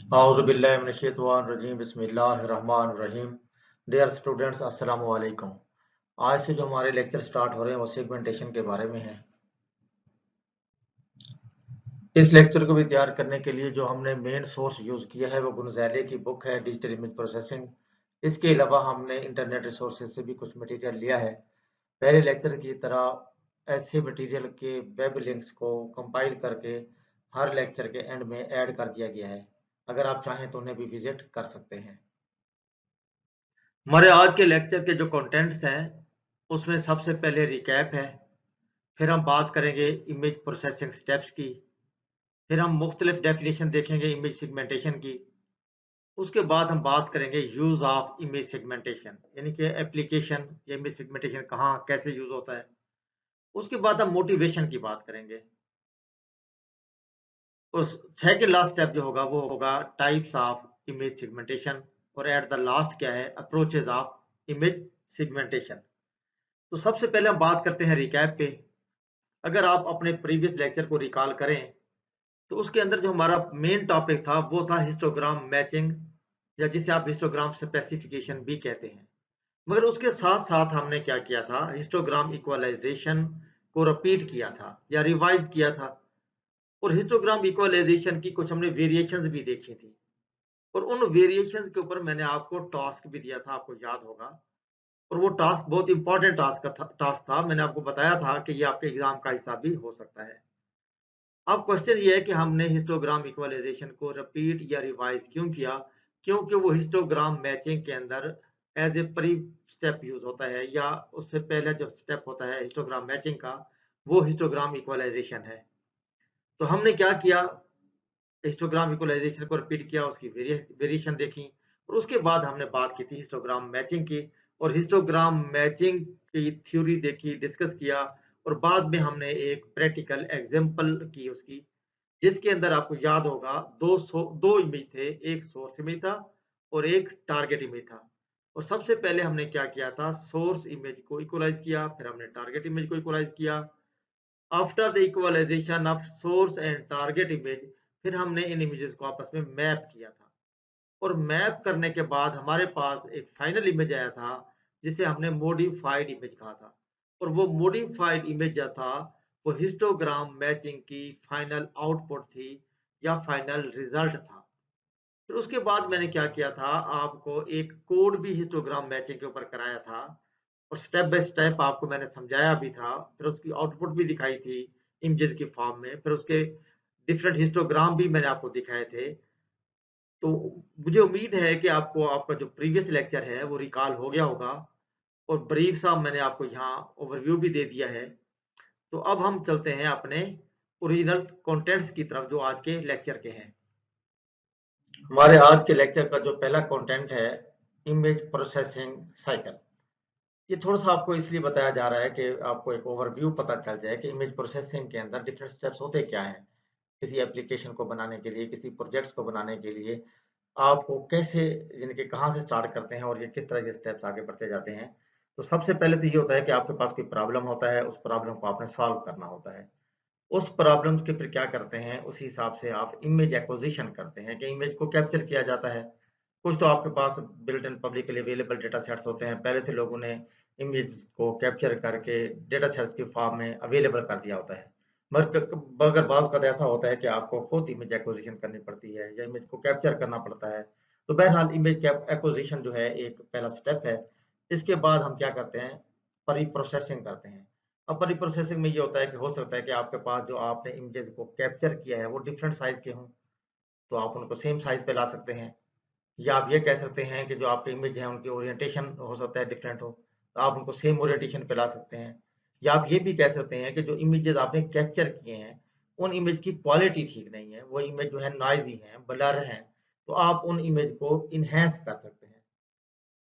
औज़ुबिल्लाहिमिनश्शैतानिर्रजीम बिस्मिल्लाहिर्रहमानिर्रहीम। Dear students, अस्सलामु अलैकुम। आज से जो हमारे लेक्चर स्टार्ट हो रहे हैं वो सेगमेंटेशन के बारे में है। इस लेक्चर को भी तैयार करने के लिए जो हमने मेन सोर्स यूज़ किया है वो गुनज़ैली की बुक है डिजिटल इमेज प्रोसेसिंग। इसके अलावा हमने इंटरनेट रिसोर्सेज से भी कुछ मटेरियल लिया है। पहले लेक्चर की तरह ऐसे मटेरियल के वेब लिंक्स को कंपाइल करके हर लेक्चर के एंड में ऐड कर दिया गया है। अगर आप चाहें तो उन्हें भी विजिट कर सकते हैं। हमारे आज के लेक्चर के जो कंटेंट्स हैं उसमें सबसे पहले रिकैप है, फिर हम बात करेंगे इमेज प्रोसेसिंग स्टेप्स की, फिर हम मुख्तलिफ डेफिनेशन देखेंगे इमेज सेगमेंटेशन की। उसके बाद हम बात करेंगे यूज ऑफ इमेज सेगमेंटेशन, यानी कि एप्लीकेशन या इमेज सेगमेंटेशन कहाँ कैसे यूज होता है। उसके बाद हम मोटिवेशन की बात करेंगे। उस सेकंड लास्ट स्टेप जो होगा वो होगा टाइप्स ऑफ इमेज सेगमेंटेशन, और एट द लास्ट क्या है, अप्रोचेज ऑफ इमेज सेगमेंटेशन। तो सबसे पहले हम बात करते हैं रिकैप पे। अगर आप अपने प्रीवियस लेक्चर को रिकॉल करें तो उसके अंदर जो हमारा मेन टॉपिक था वो था हिस्टोग्राम मैचिंग, या जिसे आप हिस्टोग्राम स्पेसिफिकेशन भी कहते हैं। मगर उसके साथ साथ हमने क्या किया था, हिस्टोग्राम इक्वलाइजेशन को रिपीट किया था या रिवाइज किया था। और हिस्टोग्राम इक्वलाइजेशन की कुछ हमने वेरिएशंस भी देखी थी, और उन वेरिएशंस के ऊपर मैंने आपको टास्क भी दिया था, आपको याद होगा। और वो टास्क बहुत इंपॉर्टेंट टास्क था। मैंने आपको बताया था कि ये आपके एग्जाम का हिस्सा भी हो सकता है। अब क्वेश्चन ये है कि हमने हिस्टोग्राम इक्वलाइजेशन को रिपीट या रिवाइज क्यों किया? क्योंकि वो हिस्टोग्राम मैचिंग के अंदर as a pre step use होता है, या उससे पहले जो स्टेप होता है हिस्टोग्राम मैचिंग का, वो हिस्टोग्राम इक्वलाइजेशन है। तो हमने क्या किया, हिस्टोग्राम इक्वलाइजेशन को रिपीट किया, उसकी वेरिएशन देखी, और उसके बाद हमने बात की थी हिस्टोग्राम मैचिंग की, और हिस्टोग्राम मैचिंग की थ्योरी देखी, डिस्कस किया, और बाद में हमने एक प्रैक्टिकल एग्जांपल की उसकी, जिसके अंदर आपको याद होगा दो इमेज थे, एक सोर्स इमेज था और एक टारगेट इमेज था। और सबसे पहले हमने क्या किया था, सोर्स इमेज को इक्वलाइज किया, फिर हमने टारगेट इमेज को इक्वलाइज किया। After the equalisation of source and target image, फिर हमने इन इमेजेस को आपस में मैप किया था, और मैप करने के बाद हमारे पास एक फाइनल इमेज आया था जिसे हमने मॉडिफाइड इमेज कहा था। और वो मॉडिफाइड इमेज जो था वो हिस्टोग्राम मैचिंग की फाइनल आउटपुट थी, या फाइनल रिजल्ट था। फिर उसके बाद मैंने क्या किया था, आपको एक कोड भी हिस्टोग्राम मैचिंग के ऊपर कराया था, और स्टेप बाय स्टेप आपको मैंने समझाया भी था, फिर उसकी आउटपुट भी दिखाई थी इमेजेस की फॉर्म में, फिर उसके डिफरेंट हिस्टोग्राम भी मैंने आपको दिखाए थे। तो मुझे उम्मीद है कि आपको आपका जो प्रीवियस लेक्चर है वो रिकॉल हो गया होगा, और ब्रीफ सा मैंने आपको यहाँ ओवरव्यू भी दे दिया है। तो अब हम चलते हैं अपने ओरिजिनल कंटेंट्स की तरफ जो आज के लेक्चर के हैं। हमारे आज के लेक्चर का जो पहला कंटेंट है, इमेज प्रोसेसिंग साइकिल। ये थोड़ा-सा आपको इसलिए बताया जा रहा है कि आपको एक ओवरव्यू पता चल जाए कि इमेज प्रोसेसिंग के अंदर डिफरेंट स्टेप्स होते क्या हैं। किसी एप्लीकेशन को बनाने के लिए, किसी प्रोजेक्ट्स को बनाने के लिए आपको कैसे, यानी कि कहाँ से स्टार्ट करते हैं और ये किस तरह के स्टेप्स आगे बढ़ते जाते हैं। तो सबसे पहले तो ये होता है कि आपके पास कोई प्रॉब्लम होता है, उस प्रॉब्लम को आपने सॉल्व करना होता है। उस प्रॉब्लम्स के फिर क्या करते हैं, उसी हिसाब से आप इमेज एक्विजिशन करते हैं कि इमेज को कैप्चर किया जाता है। कुछ तो आपके पास built in publicly available data sets होते हैं। पहले से लोगों ने इमेज को कैप्चर करके डेटा सेट्स के फॉर्म में अवेलेबल कर दिया होता है। मगर बाज़ का ऐसा होता है कि आपको खुद इमेज एक्विजिशन करनी पड़ती है या इमेज को कैप्चर करना पड़ता है। तो बहरहाल इमेज एक्विजिशन जो है एक पहला स्टेप है। इसके बाद हम क्या करते हैं, प्री प्रोसेसिंग करते हैं। अब प्री प्रोसेसिंग में ये होता है कि हो सकता है कि आपके पास जो आपने इमेजेस को कैप्चर किया है वो डिफरेंट साइज के हों, तो आप उनको सेम साइज पे ला सकते हैं। या आप ये कह सकते हैं कि जो आपके इमेज हैं उनकी ओरिएंटेशन हो सकता है डिफरेंट हो, तो आप उनको सेम ओरिएंटेशन पे ला सकते हैं। या आप ये भी कह सकते हैं कि जो इमेजेस आपने कैप्चर किए हैं उन इमेज की क्वालिटी ठीक नहीं है, वो इमेज जो है नॉइजी हैं, ब्लर हैं, तो आप उन इमेज को इनहेंस कर सकते हैं।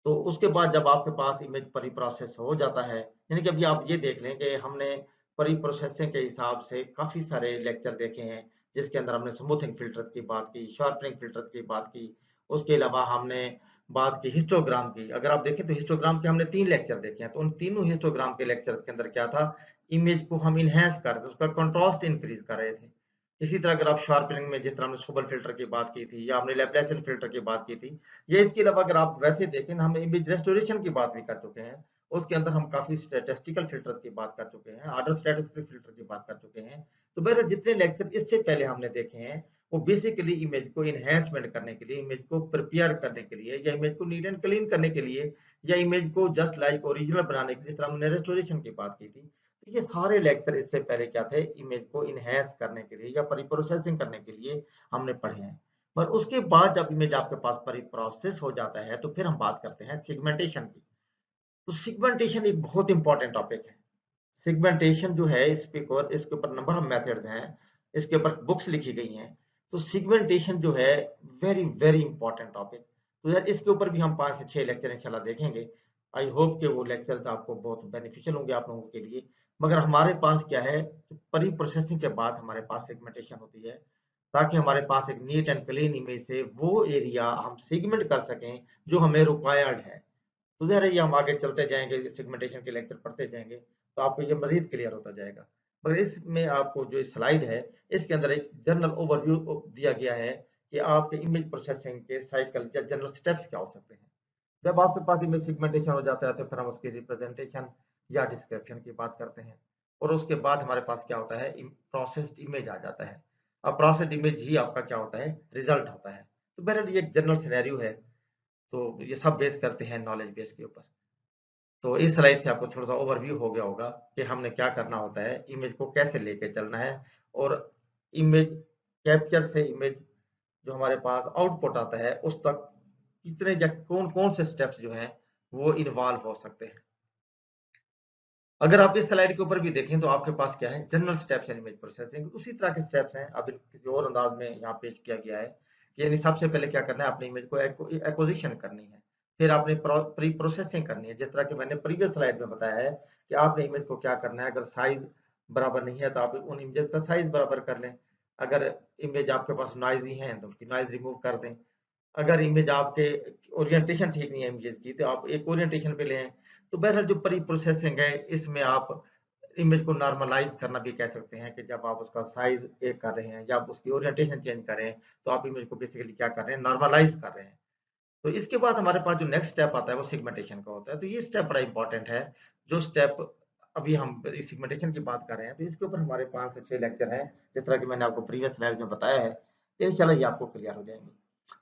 तो उसके बाद जब आपके पास इमेज प्री प्रोसेस हो जाता है, यानी कि अभी आप ये देख लें कि हमने प्री प्रोसेसिंग के हिसाब से काफ़ी सारे लेक्चर देखे हैं, जिसके अंदर हमने स्मूथिंग फ़िल्टर्स की बात की, शार्पनिंग फ़िल्टर्स की बात की, उसके अलावा हमने बात की हिस्टोग्राम की। अगर आप देखें तो हिस्टोग्राम के हमने 3 लेक्चर देखे हैं, तो उन तीनों हिस्टोग्राम के लेक्चर्स के अंदर क्या था, इमेज को हम एनहांस कर रहे थे, उसका कंट्रास्ट इंक्रीज़ कर रहे थे। इसी तरह अगर आप शार्पनिंग में जिस तरह हमने सोबल फिल्टर की बात की थी या हमने लैप्लासियन फिल्टर की बात की थी, या इसके अलावा अगर आप वैसे देखें ना, हम इमेज रेस्टोरेशन की बात भी कर चुके हैं। उसके अंदर हम काफी स्टैटिस्टिकल फिल्टर्स की बात कर चुके हैं, ऑर्डर स्टैटिस्टिकल फिल्टर की बात कर चुके हैं। तो बहरहाल जितने लेक्चर इससे पहले हमने देखे हैं वो बेसिकली इमेज को इनहेंसमेंट करने के लिए, इमेज को प्रिपेयर करने के लिए, या इमेज को नीट एंड क्लीन करने के लिए, या इमेज को जस्ट लाइक ओरिजिनल बनाने के लिए, जिस तरह हमने रेस्टोरेशन की बात की थी। तो ये सारे लेक्चर इससे पहले क्या थे, इमेज को इनहेंस करने के लिए या प्री प्रोसेसिंग करने के लिए हमने पढ़े हैं। पर उसके बाद जब इमेज आपके पास प्री प्रोसेस हो जाता है तो फिर हम बात करते हैं सिगमेंटेशन की। तो सिगमेंटेशन एक बहुत इंपॉर्टेंट टॉपिक है। सिगमेंटेशन जो है इसके ऊपर नंबर ऑफ मेथड्स हैं, इसके ऊपर बुक्स लिखी गई हैं। तो सिगमेंटेशन जो है वेरी वेरी इंपॉर्टेंट टॉपिक। तो यार इसके ऊपर भी हम 5 से 6 लेक्चर इंशाल्लाह देखेंगे। आई होप कि वो लेक्चर्स आपको बहुत बेनिफिशियल होंगे आप लोगों के लिए। मगर हमारे पास क्या है, प्री प्रोसेसिंग के बाद हमारे पास सेगमेंटेशन होती है, ताकि हमारे पास एक नीट एंड क्लीन इमेज से वो एरिया हम सेगमेंट कर सकें जो हमें रिक्वायर्ड है। तो ज़रा ये हम आगे चलते जाएंगे, सेगमेंटेशन के लेक्चर पढ़ते जाएंगे, तो आपको ये मजीद क्लियर होता जाएगा। मगर इसमें आपको जो स्लाइड है, इसके अंदर एक जनरल ओवरव्यू दिया गया है कि आपके इमेज प्रोसेसिंग के साइकिल या जनरल स्टेप्स क्या हो सकते हैं। जब आपके पास इमेज सेगमेंटेशन हो जाता है तो फिर हम उसकी रिप्रेजेंटेशन या डिस्क्रिप्शन की बात करते हैं, और उसके बाद हमारे पास क्या होता है, प्रोसेस्ड इमेज आ जाता है। अब प्रोसेस्ड इमेज ही आपका क्या होता है, रिजल्ट होता है। तो बहरहाल ये एक जनरल सिनेरियो है। तो ये सब बेस करते हैं नॉलेज बेस के ऊपर। तो इस स्लाइड से आपको थोड़ा सा ओवरव्यू हो गया होगा कि हमने क्या करना होता है, इमेज को कैसे लेके चलना है, और इमेज कैप्चर से इमेज जो हमारे पास आउटपुट आता है उस तक कितने या कौन कौन से स्टेप्स जो हैं वो इन्वॉल्व हो सकते हैं। अगर आप इस स्लाइड के ऊपर भी देखें तो आपके पास क्या है, general steps in image processing, उसी तरह के स्टेप्स हैं, अब किसी और अंदाज में यहाँ पेश किया गया है। यानी सबसे पहले क्या करना है, अपनी इमेज को एक्विजिशन करनी है, फिर आपने प्री प्रोसेसिंग करनी है, जिस तरह कि मैंने प्रीवियस स्लाइड में बताया है कि आपने इमेज को क्या करना है। अगर साइज बराबर नहीं है तो आप उन इमेजेस का साइज बराबर कर लें। अगर इमेज आपके पास नॉइजी है तो उसकी नॉइज रिमूव कर दें। अगर इमेज आपके ओरिएंटेशन ठीक नहीं है इमेजेस की, तो आप एक ओरिएंटेशन पे लें। तो बहरहाल जो प्री प्रोसेसिंग है इसमें आप इमेज को नॉर्मलाइज करना भी कह सकते हैं, कि जब आप उसका साइज एक कर रहे हैं या आप उसकी ओरिएंटेशन चेंज कर रहे हैं तो आप इमेज को बेसिकली क्या कर रहे हैं, नॉर्मलाइज कर रहे हैं। तो इसके बाद हमारे पास जो नेक्स्ट स्टेप आता है वो सिगमेंटेशन का होता है। तो ये स्टेप बड़ा इंपॉर्टेंट है। जो स्टेप अभी हम सिगमेंटेशन की बात कर रहे हैं, तो इसके ऊपर हमारे 5 से 6 लेक्चर हैं, जिस तरह कि मैंने आपको प्रीवियस स्लाइड में बताया है। तो इंशाल्लाह ये आपको क्लियर हो जाएंगे।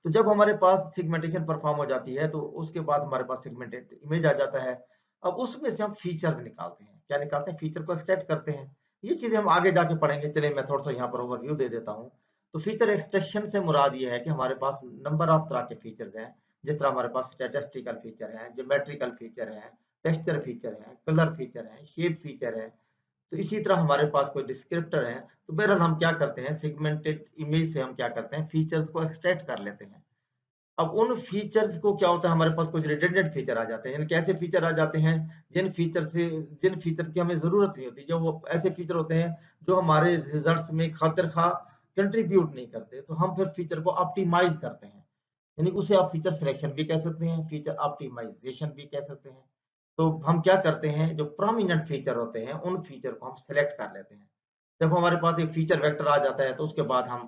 तो जब हमारे पास सिगमेंटेशन परफॉर्म हो जाती है तो उसके बाद हमारे पास सिगमेंटेड इमेज आ जाता है। अब उसमें से हम फीचर्स निकालते हैं। क्या निकालते हैं, फीचर को एक्सट्रैक्ट करते हैं। ये चीजें हम आगे जाके पढ़ेंगे, चलिए मैं थोड़ा सा यहाँ पर ओवरव्यू दे देता हूँ। तो फीचर एक्सट्रैक्शन से मुराद ये है कि हमारे पास नंबर ऑफ तरह के फीचर्स हैं। जिस तरह हमारे पास स्टैटिस्टिकल फीचर हैं, ज्योमेट्रिकल फीचर हैं, टेक्सचर फीचर हैं, कलर फीचर हैं, शेप फीचर है। तो इसी तरह हमारे पास कोई डिस्क्रिप्टर है। तो बहरहाल हम क्या करते हैं, सेगमेंटेड इमेज से हम क्या करते हैं, फीचर्स को एक्सट्रैक्ट कर लेते हैं। अब उन फीचर्स को क्या होता है, हमारे पास कुछ रिडंडेंट फीचर आ जाते हैं। यानी कैसे फीचर आ जाते हैं, जिन फीचर की हमें जरूरत नहीं होती, जो वो ऐसे फीचर होते हैं जो हमारे रिजल्ट्स में खातिर खा कंट्रीब्यूट नहीं करते, तो हम फिर फीचर को ऑप्टिमाइज करते हैं। यानी उसे आप फीचर सिलेक्शन भी कह सकते हैं, फीचर ऑप्टिमाइजेशन भी कह सकते हैं। तो हम क्या करते हैं, जो प्रोमिनेंट फीचर होते हैं उन फीचर को हम सेलेक्ट कर लेते हैं। जब हमारे पास एक फीचर वेक्टर आ जाता है तो उसके बाद हम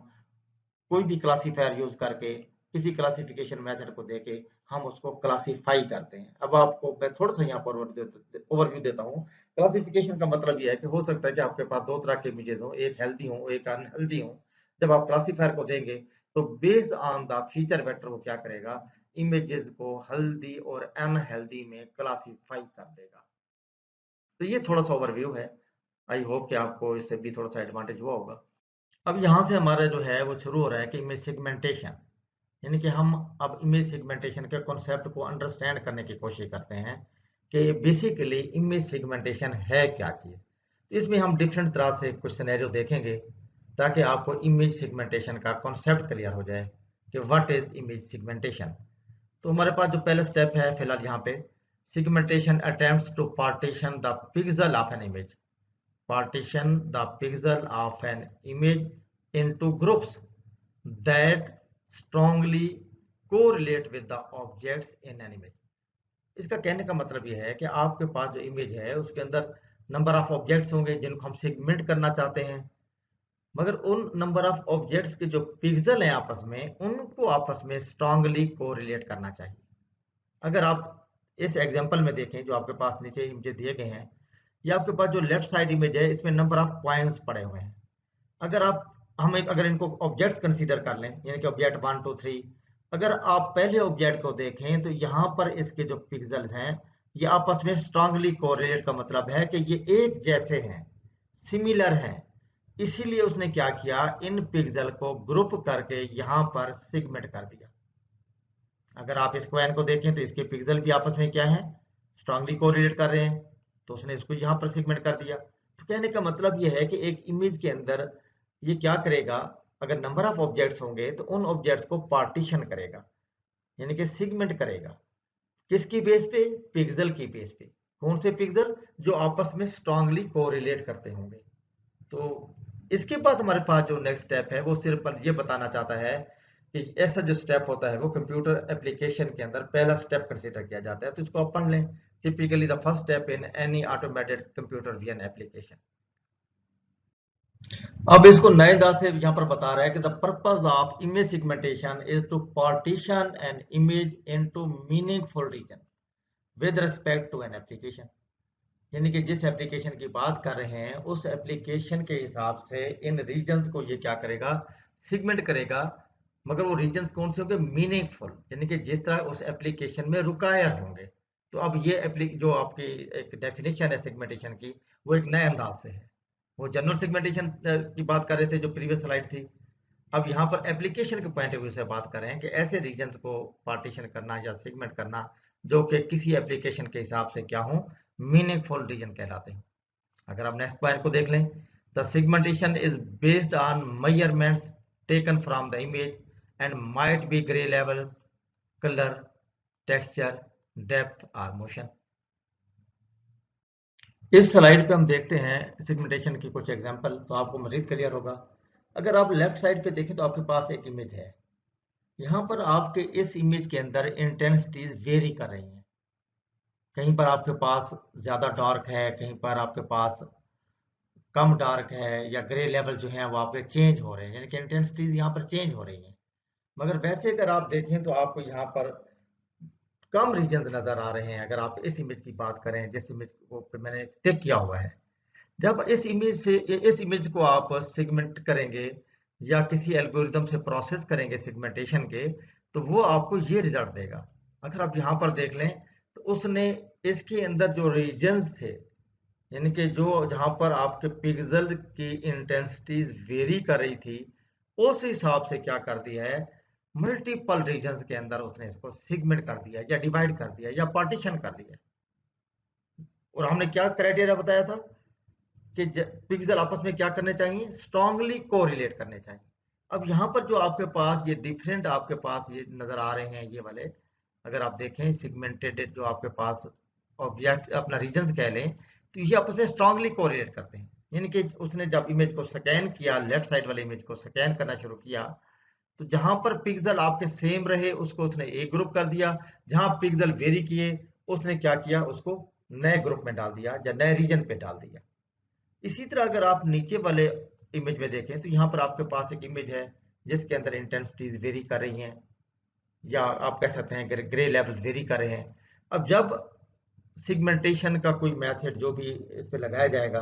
कोई भी क्लासीफायर यूज करके, किसी क्लासिफिकेशन मेथड को देके हम उसको क्लासीफाई करते हैं। अब आपको मैं थोड़ा सा यहाँ पर ओवरव्यू देता हूँ। क्लासिफिकेशन का मतलब यह है कि हो सकता है कि आपके पास दो तरह के इमेजेस हो, एक हेल्दी हो एक अनहेल्दी हो। जब आप क्लासीफायर को देंगे तो based on the feature vector वो क्या करेगा, इमेजेस को हेल्दी और अनहेल्दी में क्लासीफाई कर देगा। तो ये थोड़ा सा ओवरव्यू है। आई होप कि आपको इससे भी थोड़ा सा एडवांटेज हुआ होगा। अब यहाँ से हमारा जो है वो शुरू हो रहा है कि इमेज सेगमेंटेशन, यानी कि हम अब इमेज सेगमेंटेशन के कॉन्सेप्ट को अंडरस्टैंड करने की कोशिश करते हैं कि बेसिकली इमेज सेगमेंटेशन है क्या चीज़। तो इसमें हम डिफरेंट तरह से कुछ सिनेरियो देखेंगे ताकि आपको इमेज सेगमेंटेशन का कॉन्सेप्ट क्लियर हो जाए कि व्हाट इज इमेज सेगमेंटेशन। तो हमारे पास जो पहला स्टेप है फिलहाल यहाँ पे, segmentation attempts to partition the pixel of an image, partition the pixel of an image into groups that strongly correlate with the objects in an image। इसका कहने का मतलब यह है कि आपके पास जो इमेज है उसके अंदर नंबर ऑफ ऑब्जेक्ट्स होंगे जिनको हम सेगमेंट करना चाहते हैं। मगर उन नंबर ऑफ ऑब्जेक्ट्स के जो पिक्सल हैं आपस में, उनको आपस में स्ट्रांगली कोरिलेट करना चाहिए। अगर आप इस एग्जांपल में देखें जो आपके पास नीचे इमेज दिए गए हैं, ये आपके पास जो लेफ्ट साइड इमेज है इसमें नंबर ऑफ पॉइंट्स पड़े हुए हैं। अगर अगर इनको ऑब्जेक्ट्स कंसीडर कर लें, यानी कि ऑब्जेक्ट 1 2 3, अगर आप पहले ऑब्जेक्ट को देखें तो यहाँ पर इसके जो पिक्सल्स हैं ये आपस में स्ट्रांगली कोरिलेट का मतलब है कि ये एक जैसे हैं, सिमिलर हैं। इसीलिए उसने क्या किया, इन पिक्सल को ग्रुप करके यहाँ पर सिगमेंट कर दिया। अगर आप इस क्वेन को देखें तो इसके पिक्सल भी आपस में क्या है, स्ट्रांगली कोरिलेट कर रहे हैं, तो उसने इसको यहाँ पर सिगमेंट कर दिया। तो कहने का मतलब ये है कि एक इमेज के अंदर ये क्या करेगा, अगर नंबर ऑफ ऑब्जेक्ट्स होंगे तो उन ऑब्जेक्ट्स को पार्टीशन करेगा, यानी कि सिगमेंट करेगा। किसकी बेस पे, पिक्सल की बेस पे। कौन से पिक्सल, जो आपस में स्ट्रांगली कोरिलेट करते होंगे। तो इसके बाद हमारे पास जो नेक्स्ट स्टेप है वो सिर्फ ये बताना चाहता है कि ऐसा जो स्टेप होता है वो कंप्यूटर एप्लीकेशन के अंदर पहला स्टेप कंसीडर किया जाता है। तो इसको आप पढ़ लें, typically the first step in any automated computer vision application. अब इसको नए अंदाज से यहाँ पर बता रहा है कि the purpose of image segmentation is to partition an image into meaningful region with respect to an application. यानी कि जिस एप्लीकेशन की बात कर रहे हैं उस एप्लीकेशन के हिसाब से इन रीजन्स को ये क्या करेगा, सिगमेंट करेगा। मगर वो रीजन्स कौन से होंगे, मीनिंगफुल, यानी कि जिस तरह उस एप्लीकेशन में रुकायर होंगे। तो अब ये जो आपकी एक डेफिनेशन है सेगमेंटेशन की, वो एक नए अंदाज से है। वो जनरल सेगमेंटेशन की बात कर रहे थे जो प्रीवियस स्लाइड थी। अब यहाँ पर एप्लीकेशन के पॉइंट ऑफ व्यू से बात कर रहे हैं कि ऐसे रीजन्स को पार्टीशन करना या सेगमेंट करना जो कि किसी एप्लीकेशन के हिसाब से क्या हो, मीनिंगफुल रीजन कहलाते हैं। अगर आप नेक्स्ट पॉइंट को देख लें, the segmentation is based on measurements taken from the image and might be grey levels, colour, texture, depth और मोशन। इस स्लाइड पे हम देखते हैं सेगमेंटेशन की कुछ एग्जांपल, तो आपको मजीद क्लियर होगा। अगर आप लेफ्ट साइड पे देखें तो आपके पास एक इमेज है। यहाँ पर आपके इस इमेज के अंदर इंटेंसिटीज वेरी कर रही हैं। कहीं पर आपके पास ज्यादा डार्क है, कहीं पर आपके पास कम डार्क है, या ग्रे लेवल जो है वो आपके चेंज हो रहे हैं, यानी कि इंटेंसिटीज यहाँ पर चेंज हो रही हैं। मगर वैसे अगर आप देखें तो आपको यहाँ पर कम रीजन नजर आ रहे हैं। अगर आप इस इमेज की बात करें, जिस इमेज को मैंने टिक किया हुआ है, जब इस इमेज को आप सेगमेंट करेंगे या किसी एल्गोरिदम से प्रोसेस करेंगे सेगमेंटेशन के, तो वो आपको ये रिजल्ट देगा। अगर आप यहाँ पर देख लें तो उसने इसके अंदर जो रीजन्स थे, यानी कि जो जहाँ पर आपके पिक्सल की इंटेंसिटीज वेरी कर रही थी, उस हिसाब से क्या कर दिया है, मल्टीपल रीजन्स के अंदर उसने इसको सिगमेंट कर दिया या डिवाइड कर दिया या पार्टीशन कर दिया। और हमने क्या क्राइटेरिया बताया था कि पिक्सल आपस में क्या करने चाहिए, स्ट्रांगली कोरिलेट करने चाहिए। अब यहाँ पर जो आपके पास ये डिफरेंट आपके पास ये नजर आ रहे हैं ये वाले, अगर आप देखें सिगमेंटेड जो आपके पास ऑब्जेक्ट अपना रीजन्स कह लें, तो ये आपस में स्ट्रांगली कोरिलेट करते हैं। यानी कि उसने जब इमेज को स्कैन किया, लेफ्ट साइड वाले इमेज को स्कैन करना शुरू किया, तो जहां पर पिक्सल आपके सेम रहे उसको उसने एक ग्रुप कर दिया, जहां पिक्सल वेरी किए उसने क्या किया, उसको नए ग्रुप में डाल दिया या नए रीजन पे डाल दिया। इसी तरह अगर आप नीचे वाले इमेज में देखें तो यहाँ पर आपके पास एक इमेज है जिसके अंदर इंटेंसिटीज वेरी कर रही हैं, या आप कह सकते हैं ग्रे लेवल वेरी कर रहे हैं। अब जब सिगमेंटेशन का कोई मेथड जो भी इस पे लगाया जाएगा,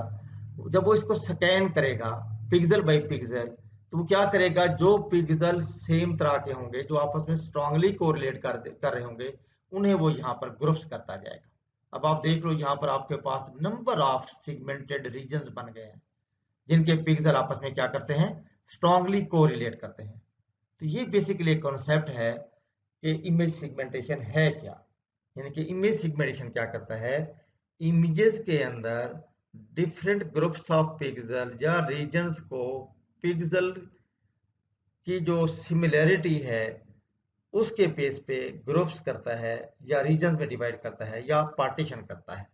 जब वो इसको स्कैन करेगा पिक्सल बाय पिक्सल, तो वो क्या करेगा, जो पिक्सल सेम तरह के होंगे, जो आपस में स्ट्रांगली कोरिलेट कर रहे होंगे, उन्हें वो यहाँ पर ग्रुप्स करता जाएगा। अब आप देख लो यहाँ पर आपके पास नंबर ऑफ सिगमेंटेड रीजन्स बन गए हैं जिनके पिक्सल आपस में क्या करते हैं, स्ट्रांगली कोरिलेट करते हैं। तो ये बेसिकली एक कॉन्सेप्ट है कि इमेज सिगमेंटेशन है क्या। यानी कि इमेज सिगमेंटेशन क्या करता है, इमेजेस के अंदर डिफरेंट ग्रुप्स ऑफ पिक्सल या रीजन्स को पिक्सल की जो सिमिलैरिटी है उसके बेस पे ग्रुप्स करता है, या रीजन्स में डिवाइड करता है, या पार्टीशन करता है।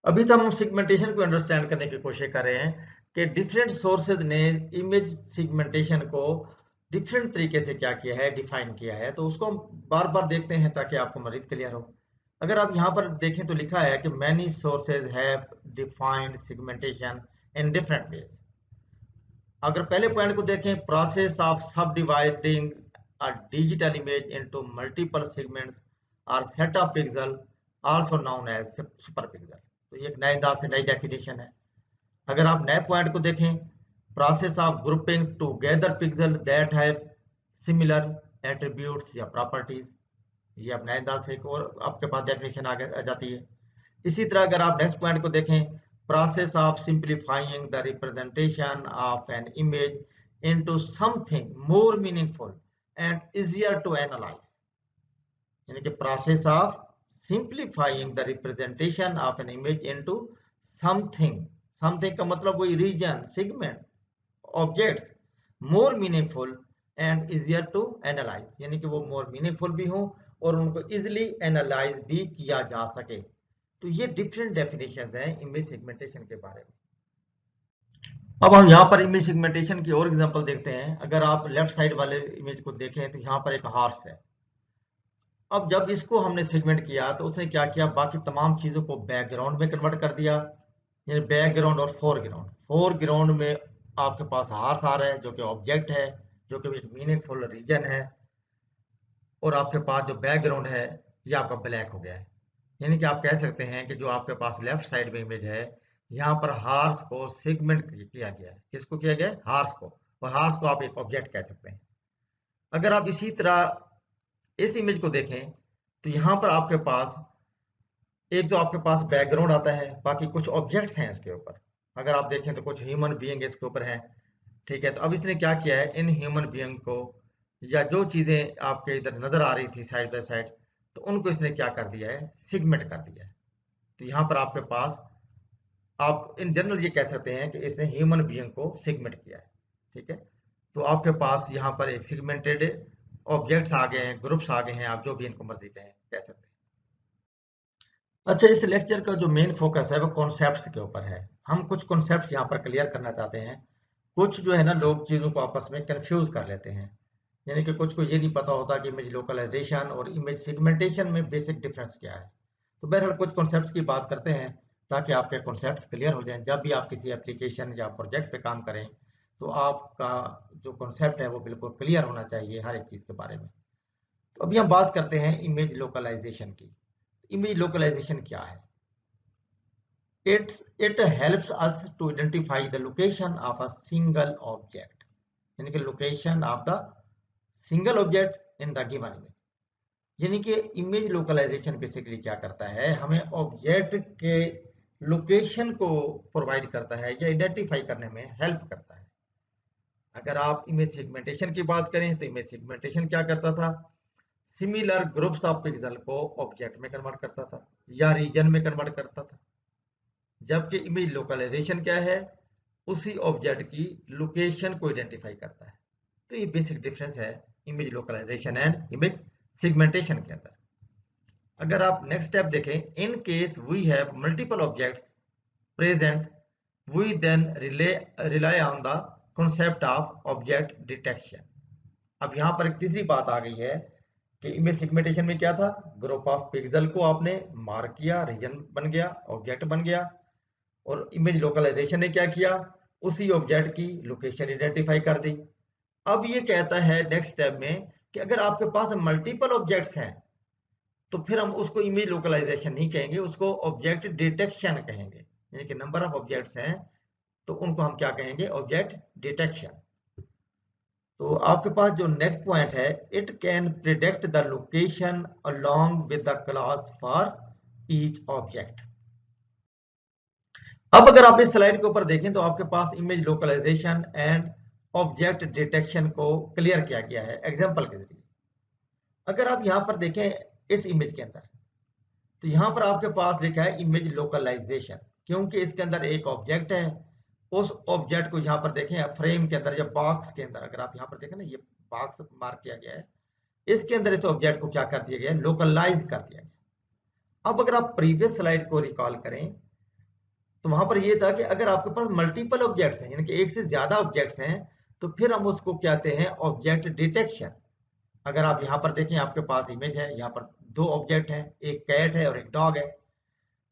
अभी तो हम सिगमेंटेशन को अंडरस्टैंड करने की कोशिश कर रहे हैं कि डिफरेंट सोर्सेज ने इमेज सिगमेंटेशन को डिफरेंट तरीके से क्या किया है, डिफाइन किया है। तो उसको हम बार बार देखते हैं ताकि आपको मजीद क्लियर हो। अगर आप यहाँ पर देखें तो लिखा है कि many sources have defined segmentation in different ways. अगर पहले पॉइंट को देखें, process of subdividing a digital image into multiple segments और set of pixel also known as super pixel. तो ये एक नए अंदाज से नई डेफिनेशन है। अगर आप नए पॉइंट को देखें, process of grouping together pixel that have similar attributes या प्रॉपर्टीज, ये अब नए अंदाज से एक और आपके पास डेफिनेशन आ जाती है। इसी तरह अगर आप नेक्स्ट पॉइंट को देखें, process of simplifying the representation of an image into something more meaningful and easier to analyse, यानी कि process of simplifying the representation of an image into something, something का मतलब वही region, segment, objects, more meaningful and easier to analyse, यानी कि वो more meaningful भी हो और उनको इजिली एनालाइज भी किया जा सके। तो ये डिफरेंट डेफिनेशंस हैं इमेज सेगमेंटेशन के बारे में। अब हम यहाँ पर इमेज सेगमेंटेशन की और एग्जांपल देखते हैं। अगर आप लेफ्ट साइड वाले इमेज को देखें तो यहाँ पर एक हॉर्स है। अब जब इसको हमने सेगमेंट किया तो उसने क्या किया, बाकी तमाम चीजों को बैकग्राउंड में कन्वर्ट कर दिया, यानी बैकग्राउंड और फोरग्राउंड। फोरग्राउंड में आपके पास हॉर्स आ रहा है जो कि ऑब्जेक्ट है, जो कि एक मीनिंगफुल रीजन है, और आपके पास जो बैकग्राउंड है ये आपका ब्लैक हो गया है। यानी कि आप कह सकते हैं कि जो आपके पास लेफ्ट साइड में इमेज है, यहाँ पर हॉर्स को सेगमेंट किया गया है। किसको किया गया है? हॉर्स को। और हॉर्स को आप एक ऑब्जेक्ट कह सकते हैं। अगर आप इसी तरह इस इमेज को देखें तो यहाँ पर आपके पास एक जो आपके पास बैकग्राउंड आता है, बाकी कुछ ऑब्जेक्ट्स हैं इसके ऊपर। अगर आप देखें तो कुछ ह्यूमन बीइंग इसके ऊपर है, ठीक है। तो अब इसने क्या किया है, इन ह्यूमन बीइंग को या जो चीजें आपके इधर नजर आ रही थी साइड बाय साइड, तो उनको इसने क्या कर दिया है, सेगमेंट कर दिया है। तो यहाँ पर आपके पास आप इन जनरल ये कह सकते हैं कि इसने ह्यूमन बीइंग को सेगमेंट किया है, ठीक है। तो आपके पास यहाँ पर एक सेगमेंटेड ऑब्जेक्ट्स आ गए हैं, ग्रुप्स आ गए हैं, आप जो भी इनको मर्जी कह सकते हैं। अच्छा, इस लेक्चर का जो मेन फोकस है वो कॉन्सेप्ट्स के ऊपर है। हम कुछ कॉन्सेप्ट्स यहाँ पर क्लियर करना चाहते हैं। कुछ जो है ना, लोग चीज़ों को आपस में कंफ्यूज कर लेते हैं, यानी कि कुछ को ये नहीं पता होता कि इमेज लोकलाइजेशन और इमेज सेगमेंटेशन में बेसिक डिफरेंस क्या है। तो बहरहाल कुछ कॉन्सेप्ट्स की बात करते हैं ताकि आपके कॉन्सेप्ट्स क्लियर हो जाएं। जब भी आप किसी एप्लीकेशन या प्रोजेक्ट पे काम करें तो आपका जो कॉन्सेप्ट है वो बिल्कुल क्लियर होना चाहिए हर एक चीज़ के बारे में। तो अभी हम बात करते हैं इमेज लोकलाइजेशन की। इमेज लोकलाइजेशन क्या है? It helps us to identify the location of a single object, यानी कि location of the single object in the given image. यानी कि इमेज लोकलाइजेशन बेसिकली क्या करता है, हमें ऑब्जेक्ट के लोकेशन को प्रोवाइड करता है या आइडेंटिफाई करने में हेल्प करता है। अगर आप इमेज सेगमेंटेशन की बात करें तो इमेज सेगमेंटेशन क्या करता था, सिमिलर ग्रुप्स ऑफ पिक्सल को ऑब्जेक्ट में कन्वर्ट करता था या रीजन में कन्वर्ट करता था। जबकि इमेज लोकलाइजेशन क्या है, उसी ऑब्जेक्ट की लोकेशन को आइडेंटिफाई करता है। तो ये बेसिक डिफरेंस है image localisation and image segmentation के अंदर। अगर आप नेक्स्ट स्टेप देखें, in case we have multiple objects present we then rely on the concept of object detection. अब यहाँ पर एक तीसरी बात आ गई है कि इमेज सेगमेंटेशन में क्या था, ग्रुप ऑफ पिक्सल को आपने मार्क किया, रीजन बन गया, ऑब्जेक्ट बन गया। और इमेज लोकलाइजेशन ने क्या किया, उसी ऑब्जेक्ट की लोकेशन आइडेंटिफाई कर दी। अब ये कहता है नेक्स्ट स्टेप में कि अगर आपके पास मल्टीपल ऑब्जेक्ट्स हैं तो फिर हम उसको इमेज लोकलाइजेशन नहीं कहेंगे, उसको ऑब्जेक्ट डिटेक्शन कहेंगे। यानी कि नंबर ऑफ ऑब्जेक्ट्स हैं तो उनको हम क्या कहेंगे, ऑब्जेक्ट डिटेक्शन। तो आपके पास जो नेक्स्ट पॉइंट है, it can predict the location along with the class for each object. अब अगर आप इस स्लाइड के ऊपर देखें तो आपके पास image localisation and object detection को क्लियर किया गया है एग्जांपल के जरिए। अगर आप यहां पर देखें इस इमेज के अंदर, तो यहां पर आपके पास लिखा है इमेज लोकलाइजेशन, क्योंकि इसके अंदर एक ऑब्जेक्ट है। उस ऑब्जेक्ट को यहां पर देखें फ्रेम के अंदर या बॉक्स के अंदर, अगर आप यहां पर देखें ना, ये बॉक्स मार्क किया गया है, इसके अंदर इस ऑब्जेक्ट को क्या कर दिया गया है, लोकलाइज कर दिया गया। अब अगर आप प्रीवियस स्लाइड को रिकॉल करें तो वहां पर यह था कि अगर आपके पास मल्टीपल ऑब्जेक्ट्स हैं, यानी कि एक से ज्यादा ऑब्जेक्ट्स हैं, तो फिर हम उसको कहते हैं ऑब्जेक्ट डिटेक्शन। अगर आप यहां पर देखें, आपके पास इमेज है, यहां पर दो ऑब्जेक्ट हैं, एक कैट है और एक डॉग है।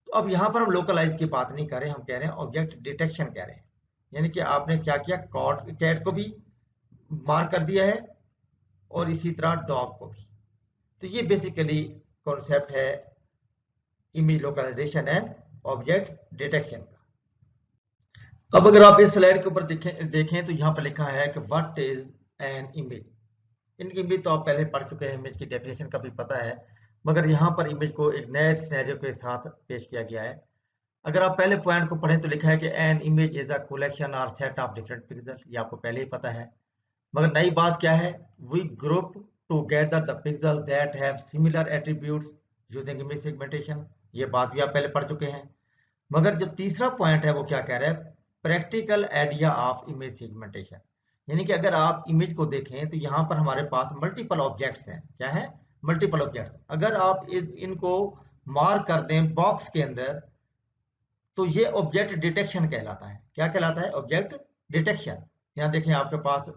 तो अब यहां पर हम लोकलाइज की बात नहीं कर रहे, हम कह रहे हैं ऑब्जेक्ट डिटेक्शन कह रहे हैं। यानी कि आपने क्या किया, कैट को भी मार्क कर दिया है और इसी तरह डॉग को भी। तो ये बेसिकली कॉन्सेप्ट है image localisation and object detection का। अब अगर आप इस स्लाइड के ऊपर देखें तो यहाँ पर लिखा है कि व्हाट इज एन इमेज। इनकी इमेज तो आप पहले पढ़ चुके हैं, इमेज की डेफिनेशन का भी पता है, मगर यहाँ पर इमेज को एक नए सिनेरियो के साथ पेश किया गया है। अगर आप पहले पॉइंट को पढ़ें तो लिखा है कि an image is a collection और सेट ऑफ डिफरेंट पिक्सल। ये आपको पहले ही पता है, मगर नई बात क्या है, we group together the pixel that have similar attributes using image segmentation. ये बात भी आप पहले पढ़ चुके हैं। मगर जो तीसरा पॉइंट है वो क्या कह रहा है, practical idea of image segmentation. यानी कि अगर आप इमेज को देखें तो यहाँ पर हमारे पास मल्टीपल ऑब्जेक्ट्स हैं। क्या है, मल्टीपल ऑब्जेक्ट्स। अगर आप इनको मार्क कर दें बॉक्स के अंदर तो ये ऑब्जेक्ट डिटेक्शन कहलाता है। क्या कहलाता है, ऑब्जेक्ट डिटेक्शन। यहाँ देखें आपके पास